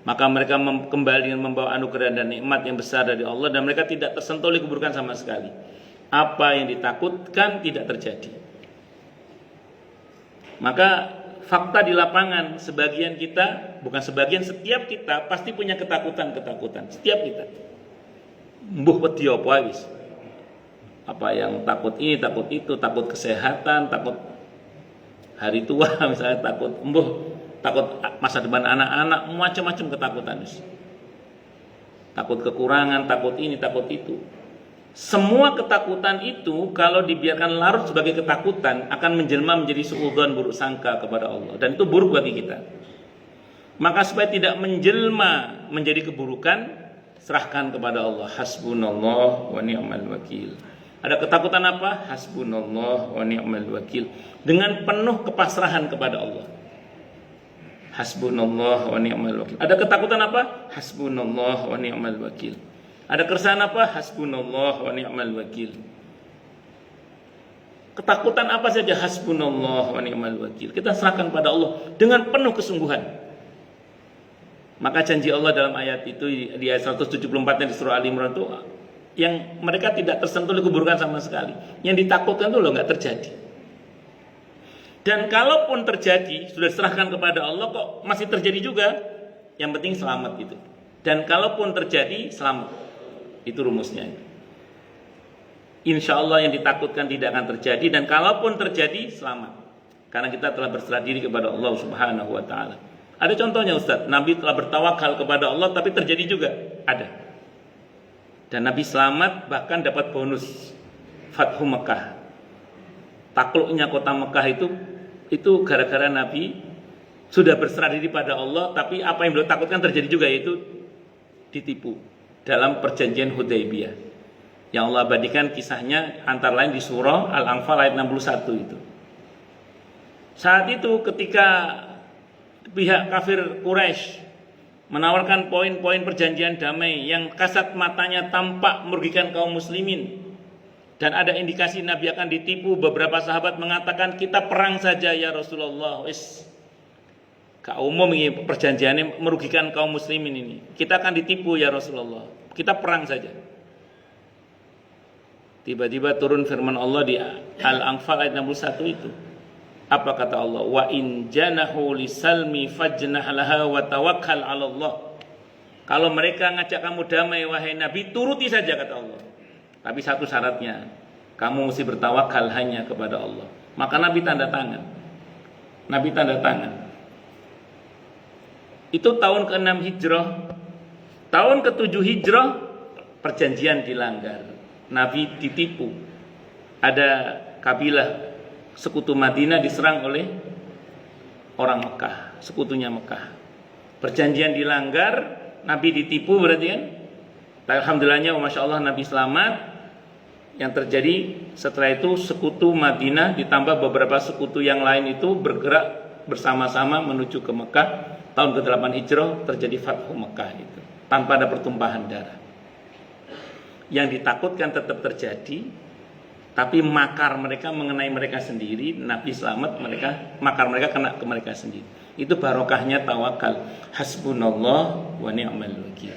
[SPEAKER 1] Maka mereka kembali membawa anugerah dan nikmat yang besar dari Allah, dan mereka tidak tersentuh oleh keburukan sama sekali. Apa yang ditakutkan tidak terjadi. Maka fakta di lapangan, sebagian kita, bukan sebagian, setiap kita pasti punya ketakutan-ketakutan. Setiap kita. Mbuh wedi apa wis. Apa yang takut ini, takut itu, takut kesehatan, takut hari tua misalnya, takut takut masa depan anak-anak, macam-macam ketakutan. Takut kekurangan, takut ini, takut itu. Semua ketakutan itu kalau dibiarkan larut sebagai ketakutan akan menjelma menjadi suudzon, buruk sangka kepada Allah, dan itu buruk bagi kita. Maka supaya tidak menjelma menjadi keburukan, serahkan kepada Allah. Hasbunallah wa ni'mal wakil. Ada ketakutan apa? Hasbunallah wa ni'mal wakil. Dengan penuh kepasrahan kepada Allah. Hasbunallah wa ni'mal wakil. Ada ketakutan apa? Hasbunallah wa ni'mal wakil. Ada keresahan apa? Hasbunallah wa ni'mal wakil. Ketakutan apa saja? Hasbunallah wa ni'mal wakil. Kita serahkan pada Allah dengan penuh kesungguhan. Maka janji Allah dalam ayat itu, di ayat 174 di surah Al-Imran itu, yang mereka tidak tersentuh oleh keburukan sama sekali. Yang ditakutkan itu loh nggak terjadi. Dan kalaupun terjadi, sudah diserahkan kepada Allah, kok masih terjadi juga, yang penting selamat itu. Dan kalaupun terjadi, selamat. Itu rumusnya. Insya Allah yang ditakutkan tidak akan terjadi, dan kalaupun terjadi, selamat. Karena kita telah berserah diri kepada Allah Subhanahu wa ta'ala. Ada contohnya Ustaz, Nabi telah bertawakal kepada Allah, tapi terjadi juga. Ada. Dan Nabi selamat, bahkan dapat bonus Fathu Mekah. Takluknya kota Mekah itu gara-gara Nabi sudah berserah diri pada Allah, tapi apa yang beliau takutkan terjadi juga, yaitu ditipu dalam perjanjian Hudaybiyah. Yang Allah abadikan kisahnya antara lain di surah Al-Anfal ayat 61 itu. Saat itu ketika pihak kafir Quraisy menawarkan poin-poin perjanjian damai yang kasat matanya tampak merugikan kaum muslimin, dan ada indikasi Nabi akan ditipu, beberapa sahabat mengatakan, kita perang saja ya Rasulullah, gak umum ini perjanjiannya merugikan kaum muslimin ini, kita akan ditipu ya Rasulullah, kita perang saja. Tiba-tiba turun firman Allah di Al-Anfal ayat 61 itu. Apa kata Allah? Wa in janahu lisalmi fajnah laha wa tawakkal 'ala Allah. Kalau mereka ngajak kamu damai wahai Nabi, turuti saja kata Allah. Tapi satu syaratnya, kamu mesti bertawakal hanya kepada Allah. Maka Nabi tanda tangan. Nabi tanda tangan. Itu tahun ke-6 Hijrah. Tahun ke-7 Hijrah perjanjian dilanggar. Nabi ditipu. Ada kabilah sekutu Madinah diserang oleh orang Mekah, sekutunya Mekah. Perjanjian dilanggar, Nabi ditipu berarti kan. Alhamdulillahnya, Masya Allah, Nabi selamat. Yang terjadi setelah itu, sekutu Madinah ditambah beberapa sekutu yang lain itu bergerak bersama-sama menuju ke Mekah. Tahun ke-8 Hijrah terjadi Fathu Mekah itu, tanpa ada pertumpahan darah. Yang ditakutkan tetap terjadi, tapi makar mereka mengenai mereka sendiri. Nabi selamat, makar mereka kena ke mereka sendiri. Itu barokahnya tawakal. Hasbunallah wa ni'mal wakil.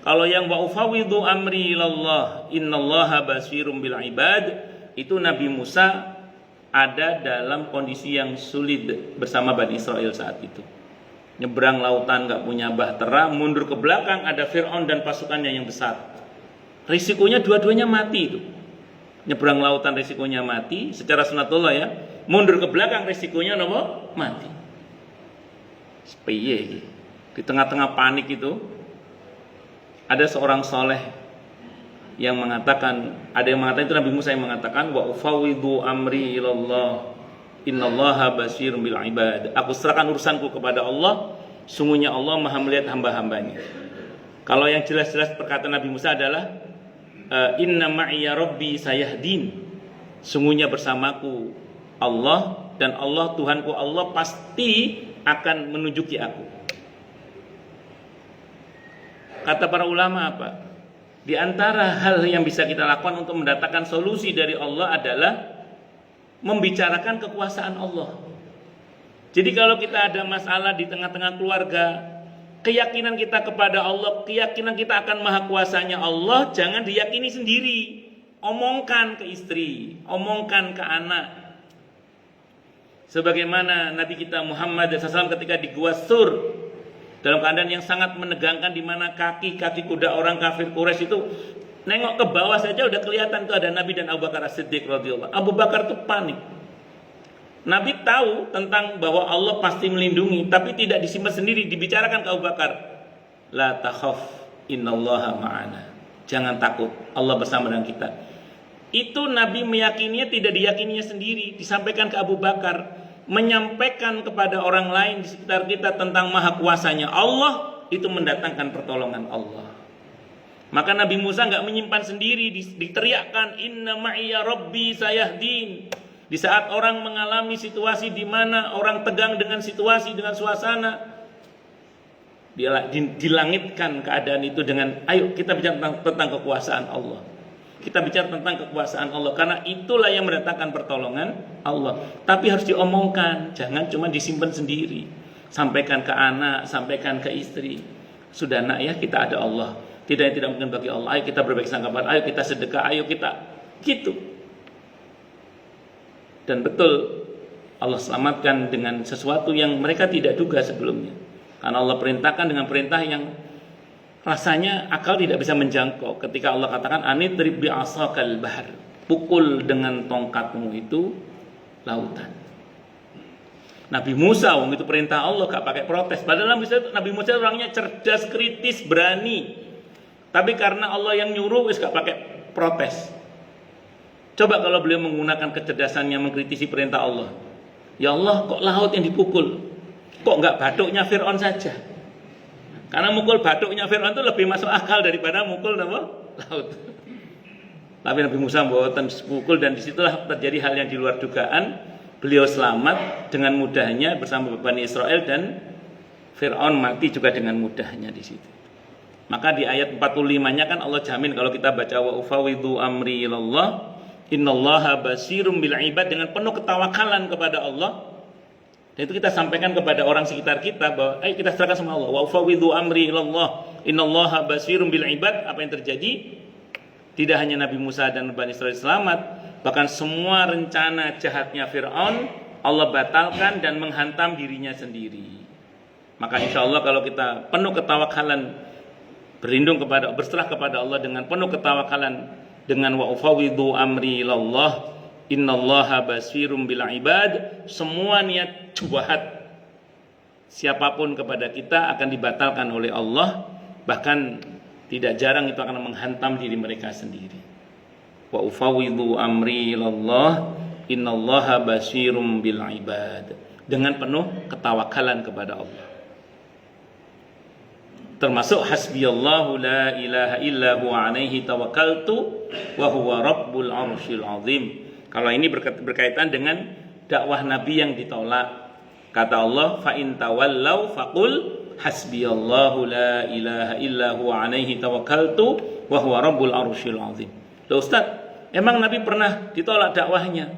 [SPEAKER 1] Kalau yang wa ufawwidu amri ilallah innallaha basirum bil ibad, itu Nabi Musa ada dalam kondisi yang sulit bersama Bani Israel saat itu. Nyebrang lautan gak punya bahtera, mundur ke belakang ada Fir'aun dan pasukannya yang besar. Risikonya dua-duanya mati itu. Nyebrang lautan risikonya mati secara sunatullah ya. Mundur ke belakang risikonya apa? Mati. Sepiye iki. Di tengah-tengah panik itu ada seorang soleh yang mengatakan, ada yang mengatakan, itu Nabi Musa yang mengatakan, wa ufawwidu amri ilallah innallaha basirun bil ibad. Aku serahkan urusanku kepada Allah, sungguhnya Allah Maha melihat hamba-hambanya. Kalau yang jelas-jelas perkataan Nabi Musa adalah inna ma'iya rabbi sayahdin, sungguhnya bersamaku Allah, dan Allah Tuhanku Allah pasti akan menunjuki aku. Kata para ulama apa? Di antara hal yang bisa kita lakukan untuk mendatangkan solusi dari Allah adalah membicarakan kekuasaan Allah. Jadi kalau kita ada masalah di tengah-tengah keluarga, keyakinan kita kepada Allah, keyakinan kita akan maha kuasanya Allah, jangan diyakini sendiri. Omongkan ke istri, omongkan ke anak. Sebagaimana Nabi kita Muhammad SAW ketika di Gua Sur, dalam keadaan yang sangat menegangkan, di mana kaki-kaki kuda orang kafir Quraisy itu nengok ke bawah saja udah kelihatan tuh ada Nabi dan Abu Bakar As-Siddiq radhiyallahu. Abu Bakar tuh panik. Nabi tahu tentang bahwa Allah pasti melindungi, tapi tidak disimpan sendiri, dibicarakan ke Abu Bakar. La takhaf, innallaha ma'ana. Jangan takut, Allah bersama dengan kita. Itu Nabi meyakininya, tidak diyakininya sendiri, disampaikan ke Abu Bakar. Menyampaikan kepada orang lain di sekitar kita tentang maha kuasanya Allah, itu mendatangkan pertolongan Allah. Maka Nabi Musa nggak menyimpan sendiri, diteriakkan, inna ma'iya rabbi sayahdin. Di saat orang mengalami situasi di mana orang tegang dengan situasi, dengan suasana, dilangitkan keadaan itu dengan, ayo kita bicara tentang kekuasaan Allah. Kita bicara tentang kekuasaan Allah, karena itulah yang mendatangkan pertolongan Allah. Tapi harus diomongkan, jangan cuma disimpan sendiri. Sampaikan ke anak, sampaikan ke istri. Sudah nak ya, kita ada Allah. Tidak mungkin bagi Allah. Ayo kita berbaik sangka, ayo kita sedekah, ayo kita gitu. Dan betul Allah selamatkan dengan sesuatu yang mereka tidak duga sebelumnya. Karena Allah perintahkan dengan perintah yang rasanya akal tidak bisa menjangkau. Ketika Allah katakan anidrib bi'asakal bahr, pukul dengan tongkatmu itu lautan. Nabi Musa itu perintah Allah, gak pakai protes. Padahal Nabi Musa orangnya cerdas, kritis, berani. Tapi karena Allah yang nyuruh, gak pakai protes. Coba kalau beliau menggunakan kecerdasannya mengkritisi perintah Allah. Ya Allah, kok laut yang dipukul? Kok enggak batuknya Fir'aun saja? Karena mukul batuknya Fir'aun itu lebih masuk akal daripada mukul laut. Tapi Nabi Musa mboten pukul, dan disitulah terjadi hal yang di luar dugaan. Beliau selamat dengan mudahnya bersama Bani Israel, dan Fir'aun mati juga dengan mudahnya di situ. Maka di ayat 45-nya kan Allah jamin kalau kita baca wa ufawidhu amri ilallah innallaha basirum bil ibad, dengan penuh ketawakalan kepada Allah. Dan itu kita sampaikan kepada orang sekitar kita bahwa ayo kita serahkan sama Allah. Wa ufawidhu amri ilallah innallaha basirum bil ibad. Apa yang terjadi? Tidak hanya Nabi Musa dan Bani Israil selamat, bahkan semua rencana jahatnya Fir'aun Allah batalkan dan menghantam dirinya sendiri. Maka insya Allah kalau kita penuh ketawakalan, berserah kepada Allah dengan penuh ketawakalan, dengan wa ufawidhu amri ilallah innallaha basirum bil ibad, semua niat jahat siapapun kepada kita akan dibatalkan oleh Allah. Bahkan tidak jarang itu akan menghantam diri mereka sendiri. Wa ufawidhu amri ilallah innallaha basirum bil ibad, dengan penuh ketawakalan kepada Allah. Termasuk hasbiyallahu la ilaha illa huwa alaihi tawakkaltu wa huwa rabbul arsyil azim. Kalau ini berkaitan dengan dakwah Nabi yang ditolak. Kata Allah, fa in tawallau faqul hasbiyallahu la ilaha illa huwa alaihi tawakkaltu wa huwa rabbul arsyil azim. Loh Ustaz, emang Nabi pernah ditolak dakwahnya?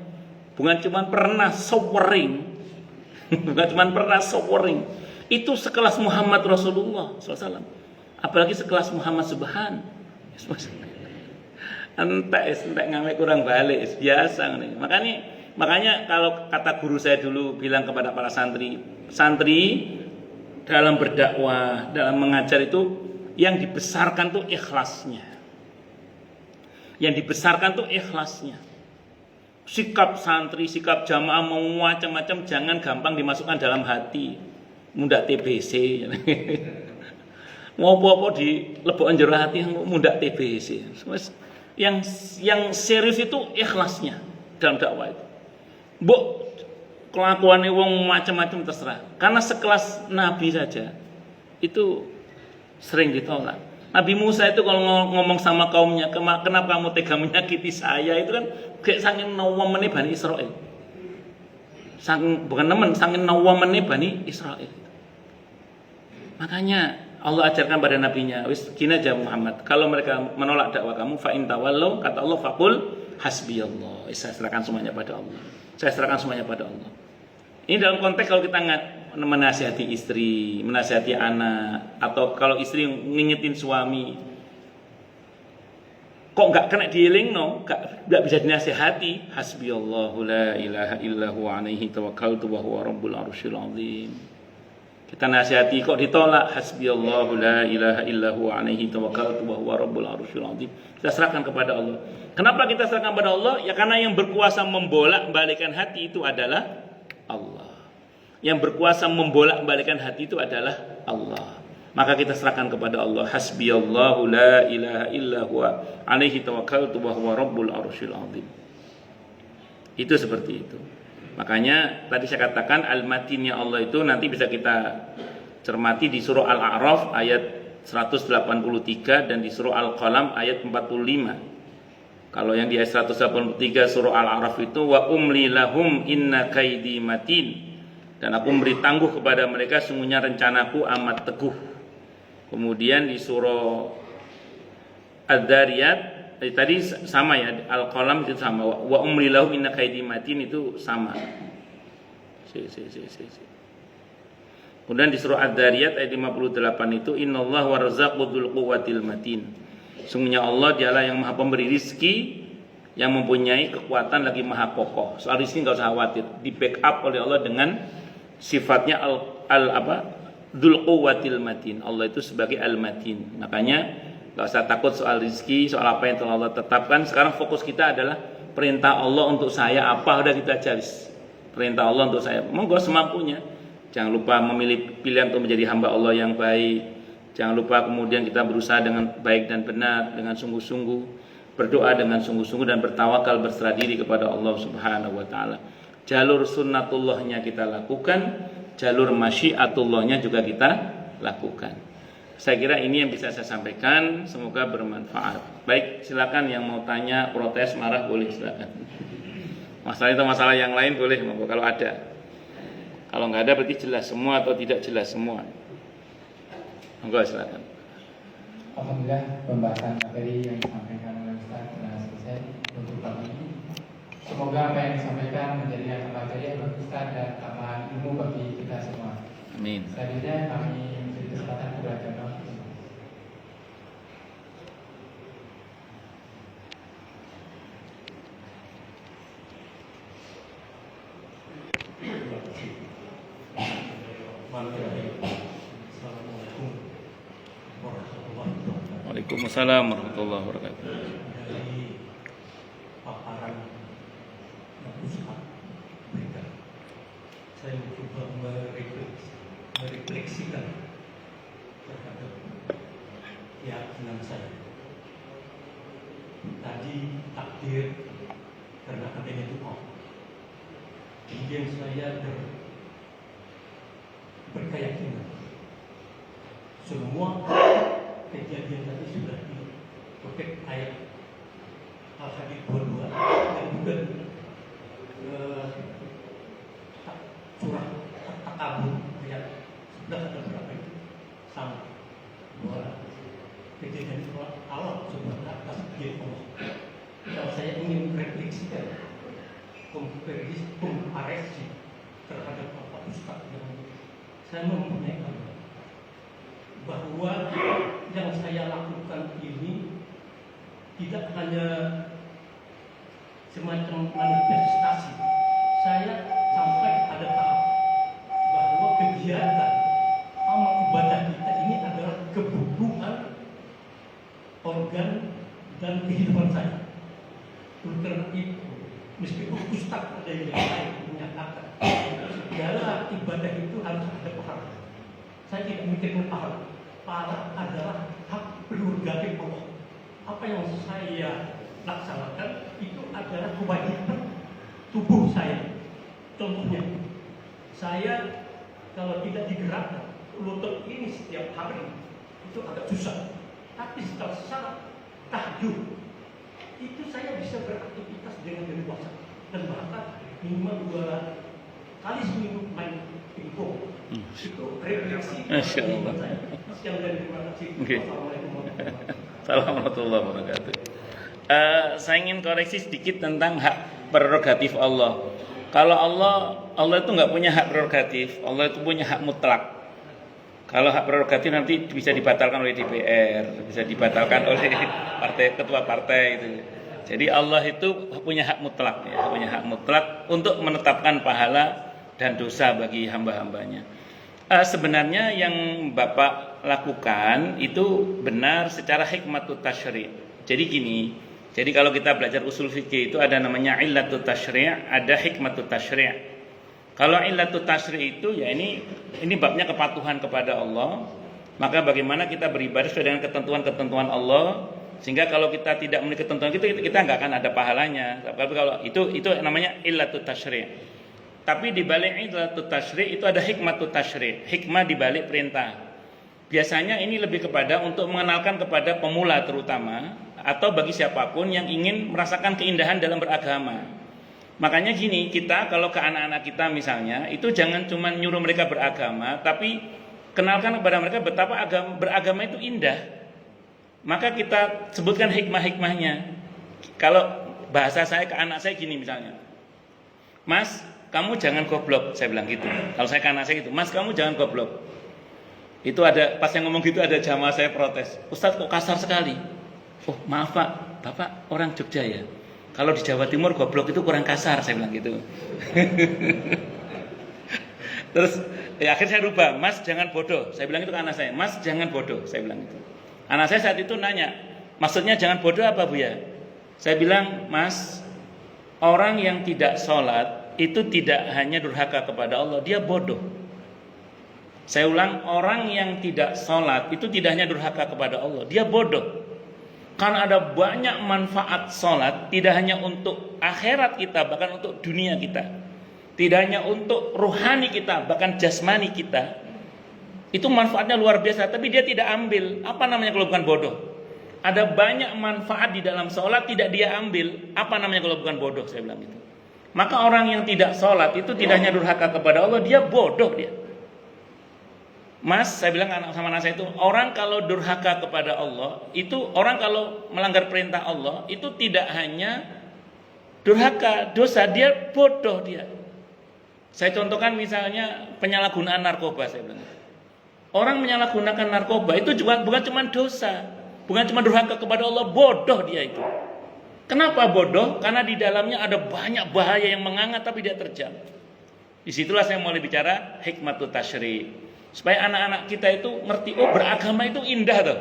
[SPEAKER 1] Bukan cuma pernah sowering. Bukan cuma pernah sowering. Itu sekelas Muhammad Rasulullah SAW. Apalagi sekelas Muhammad Subhan. Entek ngamek kurang balik, biasa. Makanya kalau kata guru saya dulu bilang kepada para santri dalam berdakwah, dalam mengajar itu yang dibesarkan tuh ikhlasnya. Yang dibesarkan tuh ikhlasnya. Sikap santri, sikap jamaah mau macam-macam jangan gampang dimasukkan dalam hati. Mundak TBC. Ngopo-opo di lebokan jero hati mundak TBC. Yang serius itu ikhlasnya dalam dakwah itu. Mbok kelakuane wong macam-macam terserah. Karena sekelas Nabi saja itu sering ditolak. Nabi Musa itu kalau ngomong sama kaumnya, kenapa kamu tega menyakiti saya, itu kan kayak saking nawamane Bani Israil. bukan nemen, saking nawamane Bani Israil. Makanya Allah ajarkan pada nabinya, wis gini aja Muhammad, kalau mereka menolak dakwah kamu, fa in tawallau, kata Allah, faqul hasbiyallah. Saya serahkan semuanya pada Allah. Saya serahkan semuanya pada Allah. Ini dalam konteks kalau kita menasihati istri, menasihati anak, atau kalau istri ngingetin suami, kok nggak kena dieling, nggak bisa dinasihati. Hasbiyallahu la ilaha illahu alaihi tawakkaltu wa huwa rabbul arsyil azim. Kita nasihati kok ditolak. Hasbiyallahu la ilaha illahu alaihi tawakkaltu wa huwa rabbul arsyil azim. Kita serahkan kepada Allah. Kenapa kita serahkan kepada Allah? Ya karena yang berkuasa membolak-balikan hati itu adalah Allah. Yang berkuasa membolak-balikan hati itu adalah Allah. Maka kita serahkan kepada Allah. Hasbiyallahu la ilaha illa huwa alaihi tawakkaltu wa huwa rabbul arsyil azim. Itu seperti itu. Makanya tadi saya katakan al-matinnya Allah itu nanti bisa kita cermati di surah Al-A'raf ayat 183 dan di surah Al-Qalam ayat 45. Kalau yang di ayat 183 surah Al-A'raf itu wa umli lahum inna kaidi matin, dan aku memberi tangguh kepada mereka, sungguhnya rencanaku amat teguh. Kemudian di surah Ad-Dariyat tadi sama ya, Al-Qalam itu sama, wa umli lahum inna kaidi matin itu sama. Kemudian di surah Ad-Dariyat ayat 58 itu innallaha warrazzaqu dzul quwwatil matin. Sungguhnya Allah dialah yang maha pemberi rizki, yang mempunyai kekuatan lagi maha kokoh. Soal rizki enggak usah khawatir, di backup oleh Allah dengan sifatnya dzul quwwatil matin. Allah itu sebagai al-matin. Makanya gak usah takut soal rizki, soal apa yang telah Allah tetapkan. Sekarang fokus kita adalah perintah Allah untuk saya apa, udah kita aja. Perintah Allah untuk saya, monggo semampunya. Jangan lupa memilih pilihan untuk menjadi hamba Allah yang baik. Jangan lupa kemudian kita berusaha dengan baik dan benar, dengan sungguh-sungguh, berdoa dengan sungguh-sungguh, dan bertawakal, berserah diri kepada Allah Subhanahu wa taala. Jalur sunnatullahnya kita lakukan, jalur masyiatullahnya juga kita lakukan. Saya kira ini yang bisa saya sampaikan, semoga bermanfaat. Baik, silakan yang mau tanya, protes, marah boleh, silakan. Masalah itu masalah yang lain boleh, kalau ada. Kalau nggak ada berarti jelas semua atau tidak jelas semua. Monggo silakan.
[SPEAKER 2] Alhamdulillah pembahasan materi yang disampaikan oleh Ustaz telah selesai untuk pagi ini. Semoga apa yang disampaikan menjadi materi yang bagi Ustaz dan tambahan ilmu bagi kita semua.
[SPEAKER 1] Amin.
[SPEAKER 2] Selanjutnya kami beri kesempatan kepada jamaah.
[SPEAKER 1] Waalaikumsalam warahmatullahi wabarakatuh.
[SPEAKER 3] Dari paparan Ustaz mereka, saya mencoba merefleksikan terhadap keyakinan saya. Tadi takdir karena adanya Tuhan. Kemudian saya berkeyakinan semua kejadian tadi sudah dipakai ayat Al-Hadid 22 dan juga surah At-Takabur ayat 11 dan berapa itu sama, bahwa kejadian itu Allah subhanahu wa ta'ala Allah. Kalau saya ingin refleksikan komparasi terhadap apa Ustaz yang saya mempunyai bahwa yang saya lakukan ini tidak hanya semacam manifestasi. Saya sampai pada tahap bahwa kegiatan amal ibadah kita ini adalah kebutuhan organ dan kehidupan saya. Oleh karena itu, meskipun Ustaz ada yang lain menyatakan segala ibadah itu harus ada pahala, saya tidak memikirkan pahala. Pahala adalah hak prerogatif Allah. Apa yang saya laksanakan itu adalah kewajiban tubuh saya. Contohnya, saya kalau tidak digerakkan lutut ini setiap hari itu agak susah. Tapi setelah salat tahajud itu saya bisa beraktivitas dengan leluasa dan bahkan minimal kali seminggu main pingpong. Itu refleksi
[SPEAKER 1] Masya Allah.
[SPEAKER 3] saya. Sekian dari terima kasih.
[SPEAKER 1] Oke.
[SPEAKER 3] Wassalamualaikum warahmatullahi wabarakatuh.
[SPEAKER 1] Assalamualaikum warahmatullahi wabarakatuh. Saya ingin koreksi sedikit tentang hak prerogatif Allah. Kalau Allah itu nggak punya hak prerogatif. Allah itu punya hak mutlak. Kalau hak prerogatif nanti bisa dibatalkan oleh DPR, bisa dibatalkan oleh ketua partai itu. Jadi Allah itu punya hak mutlak, ya, punya hak mutlak untuk menetapkan pahala dan dosa bagi hamba-hambanya. Sebenarnya yang Bapak lakukan itu benar secara hikmatut tasyri'. Jadi gini, jadi kalau kita belajar usul fikih itu ada namanya illatut tasyri', ada hikmatut tasyri'. Kalau illatut tasyri' itu ya ini babnya kepatuhan kepada Allah. Maka bagaimana kita beribadah sesuai dengan ketentuan-ketentuan Allah, sehingga kalau kita tidak memiliki ketentuan itu kita nggak akan ada pahalanya. Tapi kalau itu namanya illatut tasyri'. Tapi di balik illatut tasyri' itu ada hikmatut tasyri', hikmah di balik perintah. Biasanya ini lebih kepada untuk mengenalkan kepada pemula terutama atau bagi siapapun yang ingin merasakan keindahan dalam beragama. Makanya gini, kita kalau ke anak-anak kita misalnya, itu jangan cuma nyuruh mereka beragama, tapi kenalkan kepada mereka betapa beragama itu indah. Maka kita sebutkan hikmah-hikmahnya. Kalau bahasa saya ke anak saya gini misalnya, Mas, kamu jangan goblok, saya bilang gitu. Kalau saya ke anak saya gitu, Mas, kamu jangan goblok. Itu ada, pas yang ngomong gitu ada jamaah saya protes, Ustadz kok kasar sekali. Oh maaf Pak, Bapak orang Jogja ya. Kalau di Jawa Timur goblok itu kurang kasar, saya bilang gitu. Terus ya, akhirnya saya rubah, Mas jangan bodoh. Saya bilang itu ke anak saya, Mas jangan bodoh, saya bilang itu. Anak saya saat itu nanya, maksudnya jangan bodoh apa Bu ya? Saya bilang, Mas, orang yang tidak sholat itu tidak hanya durhaka kepada Allah, dia bodoh. Saya ulang, orang yang tidak sholat itu tidak hanya durhaka kepada Allah, dia bodoh. Karena ada banyak manfaat sholat, tidak hanya untuk akhirat kita, bahkan untuk dunia kita. Tidak hanya untuk ruhani kita, bahkan jasmani kita. Itu manfaatnya luar biasa, tapi dia tidak ambil. Apa namanya kalau bukan bodoh? Ada banyak manfaat di dalam sholat, tidak dia ambil. Apa namanya kalau bukan bodoh? Saya bilang gitu. Maka orang yang tidak sholat itu tidak hanya durhaka kepada Allah, dia bodoh dia. Mas, saya bilang sama anak saya itu, orang kalau durhaka kepada Allah, itu orang kalau melanggar perintah Allah, itu tidak hanya durhaka, dosa, dia bodoh dia. Saya contohkan misalnya penyalahgunaan narkoba, saya bilang. Orang menyalahgunakan narkoba itu juga bukan cuma dosa, bukan cuma durhaka kepada Allah, bodoh dia itu. Kenapa bodoh? Karena di dalamnya ada banyak bahaya yang menganga tapi dia terjam. Disitulah saya mulai bicara hikmatut tasyri'. Supaya anak-anak kita itu ngerti, oh beragama itu indah tuh.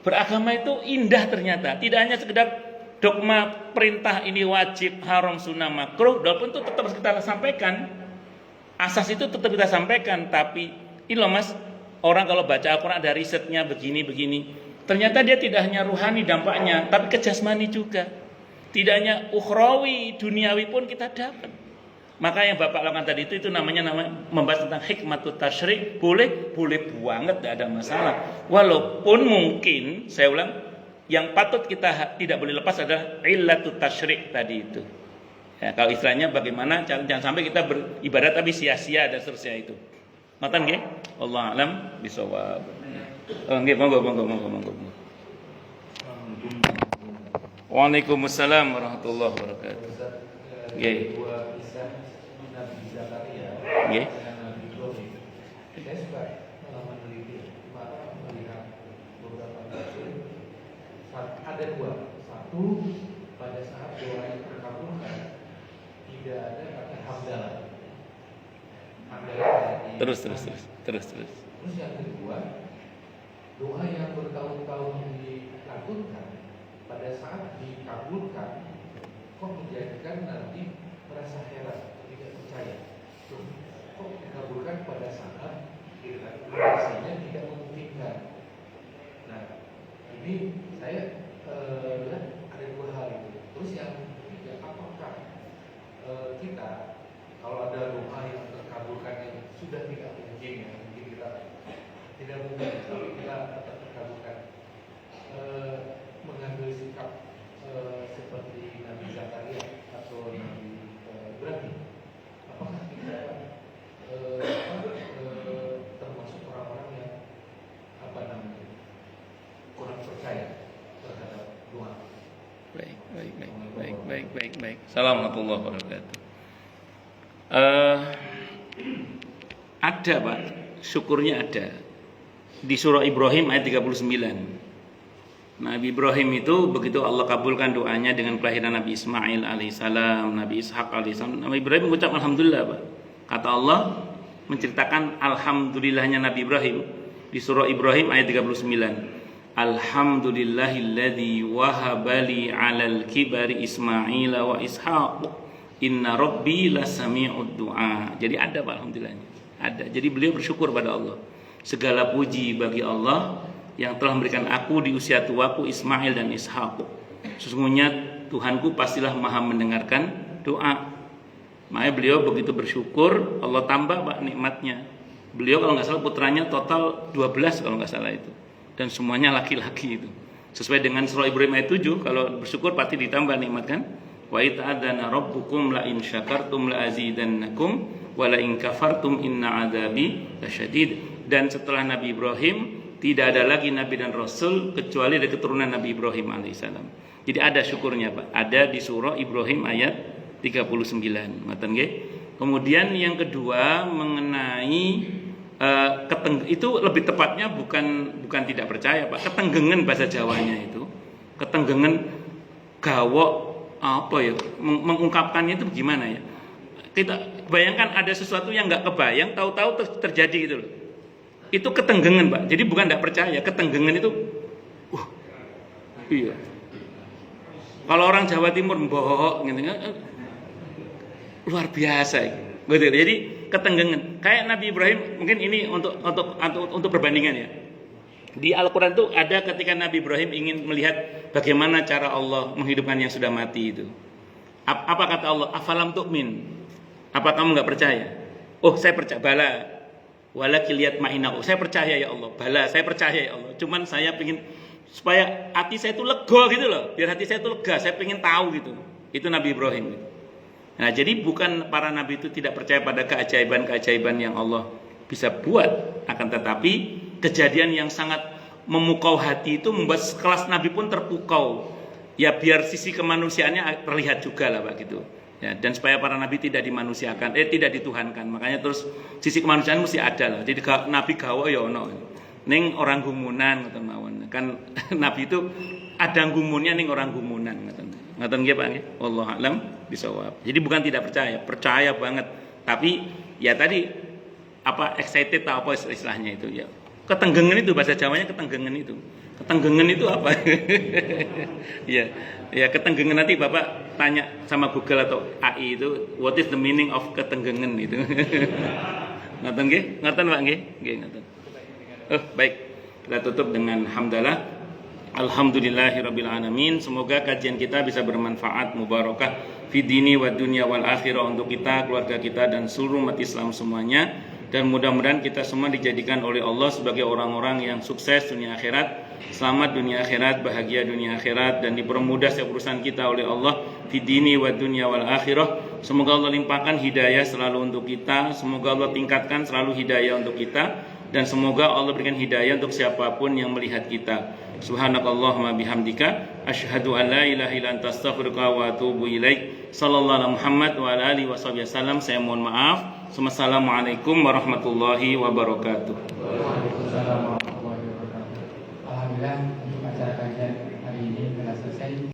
[SPEAKER 1] Beragama itu indah ternyata. Tidak hanya sekedar dogma perintah ini wajib, haram, sunnah, makruh. Walaupun itu tetap harus kita sampaikan. Asas itu tetap kita sampaikan. Tapi ini loh Mas, orang kalau baca Al-Quran ada risetnya begini-begini. Ternyata dia tidak hanya ruhani dampaknya, tapi ke jasmani juga. Tidak hanya ukhrawi, duniawi pun kita dapat. Maka yang Bapak lakukan tadi itu namanya membahas tentang hikmatut tasyri', boleh banget, tidak ada masalah. Walaupun mungkin, saya ulang, yang patut kita tidak boleh lepas adalah illatut tasyri' tadi itu. Ya, kalau istilahnya bagaimana, jangan sampai kita beribadah tapi sia-sia dan seterusnya itu. Matan nggih? Allah alam bisawab. Oh nggih, monggo. Waalaikumsalam warahmatullahi wabarakatuh. Nggih. Nggih.
[SPEAKER 4] Saya suka meneliti, maka melihat beberapa kasus. Ada dua. Satu, pada saat doa yang terkabulkan tidak ada kata hamdalah.
[SPEAKER 1] Terus.
[SPEAKER 4] Terus yang kedua, doa yang bertahun-tahun dilakukan pada saat dikabulkan kok menjadikan nanti merasa heran, tidak percaya. Kok dikabulkan pada saat kondisinya tidak memungkinkan. Nah, ini saya lihat ada dua hal itu. Terus yang ketiga, apakah kita kalau ada doa yang terkabulkan yang sudah tidak mungkin ya, mungkin kita tidak mungkin, tapi kita tetap terkabulkan, mengambil sikap seperti Nabi Zakaria atau Nabi Ibrahim. Apakah kita
[SPEAKER 1] baik. Assalamualaikum warahmatullahi wabarakatuh. Ada Pak, syukurnya ada. Di surah Ibrahim ayat 39. Nabi Ibrahim itu begitu Allah kabulkan doanya dengan kelahiran Nabi Ismail alaihissalam, Nabi Ishak alaihissalam, Nabi Ibrahim mengucap alhamdulillah Pak. Kata Allah menceritakan alhamdulillahnya Nabi Ibrahim di surah Ibrahim ayat 39. Alhamdulillahilladzi wahabali 'alal kibari Ismail wa Ishaq. Inna rabbi lasami'ud du'a. Jadi ada Pak alhamdulillahnya. Ada. Jadi beliau bersyukur pada Allah. Segala puji bagi Allah yang telah memberikan aku di usia tuaku Ismail dan Ishak. Sesungguhnya Tuhanku pastilah Maha mendengarkan doa. Makanya beliau begitu bersyukur, Allah tambah Pak nikmatnya. Beliau kalau nggak salah putranya total 12 kalau nggak salah itu. Dan semuanya laki-laki itu. Sesuai dengan surah Ibrahim ayat 7, kalau bersyukur pasti ditambah nikmat kan? Wa ita'adzana rabbukum la in syakartum la azidannakum wa la in kafartum inna adzabi lasyadid. Dan setelah Nabi Ibrahim tidak ada lagi Nabi dan Rasul kecuali dari keturunan Nabi Ibrahim alaihissalam. Jadi ada syukurnya Pak. Ada di surah Ibrahim ayat 39. Ngoten nggih. Kemudian yang kedua mengenai itu lebih tepatnya bukan tidak percaya Pak. Ketenggengan bahasa Jawanya itu. Ketenggengan gawok apa ya? Mengungkapkannya itu gimana ya? Kita bayangkan ada sesuatu yang nggak kebayang, tahu-tahu terjadi gitu loh. Itu ketenggengan Pak. Jadi bukan tidak percaya, ketenggengan itu iya. Kalau orang Jawa Timur mbohok gitu luar biasa gitu. Jadi ketenggengan. Kayak Nabi Ibrahim, mungkin ini untuk perbandingan ya. Di Al-Qur'an itu ada ketika Nabi Ibrahim ingin melihat bagaimana cara Allah menghidupkan yang sudah mati itu. Apa kata Allah? Afalam tu'min? Apa kamu enggak percaya? Oh, saya percaya. Bala. Walaki lihat ma'inahu. Saya percaya ya Allah. Bala, saya percaya ya Allah. Cuman saya ingin supaya hati saya itu lega gitu loh. Biar hati saya itu lega, saya ingin tahu gitu. Itu Nabi Ibrahim. Nah, jadi bukan para nabi itu tidak percaya pada keajaiban-keajaiban yang Allah bisa buat, akan tetapi kejadian yang sangat memukau hati itu membuat sekelas nabi pun terpukau. Ya biar sisi kemanusiaannya terlihat juga lah Pak gitu. Ya, dan supaya para nabi tidak dimanusiakan, tidak dituhankan. Makanya terus sisi kemanusiaan mesti ada lah. Jadi nabi gawa ya ono. Ning orang gumunan ngoten mawon. Kan nabi itu ada gumunnya ning orang gumunan ngoten. Ngoten nggih Pak nggih. Wallahu a'lam bishawab. Jadi bukan tidak percaya banget. Tapi ya tadi apa excited atau apa istilahnya itu ya. Ketenggengan itu bahasa Jawanya ketenggengan itu. Ketenggengan itu apa? Ya, ya ketenggengan nanti Bapak tanya sama Google atau AI itu what is the meaning of ketenggengan itu. Ngoten nggih? Ngoten Pak nggih? Nggih ngoten. Baik. Kita tutup dengan hamdalah. Alhamdulillahirabbil alamin. Semoga kajian kita bisa bermanfaat, mubarakah fi dini wa dunya wal akhirah untuk kita, keluarga kita dan seluruh umat Islam semuanya. Dan mudah-mudahan kita semua dijadikan oleh Allah sebagai orang-orang yang sukses dunia akhirat, selamat dunia akhirat, bahagia dunia akhirat, dan dipermudah setiap urusan kita oleh Allah fi dini wa dunya wal akhirah. Semoga Allah limpahkan hidayah selalu untuk kita, semoga Allah tingkatkan selalu hidayah untuk kita, dan semoga Allah berikan hidayah untuk siapapun yang melihat kita. Subhanakallahumma bihamdika asyhadu an la ilaha illa anta astaghfiruka wa atubu ilaik. Sallallahu alaihi Muhammad wa ala alihi wasallam. Saya mohon maaf. Assalamualaikum warahmatullahi wabarakatuh.
[SPEAKER 2] Waalaikumsalam warahmatullahi wabarakatuh. Alhamdulillah untuk acara kajian hari ini telah selesai.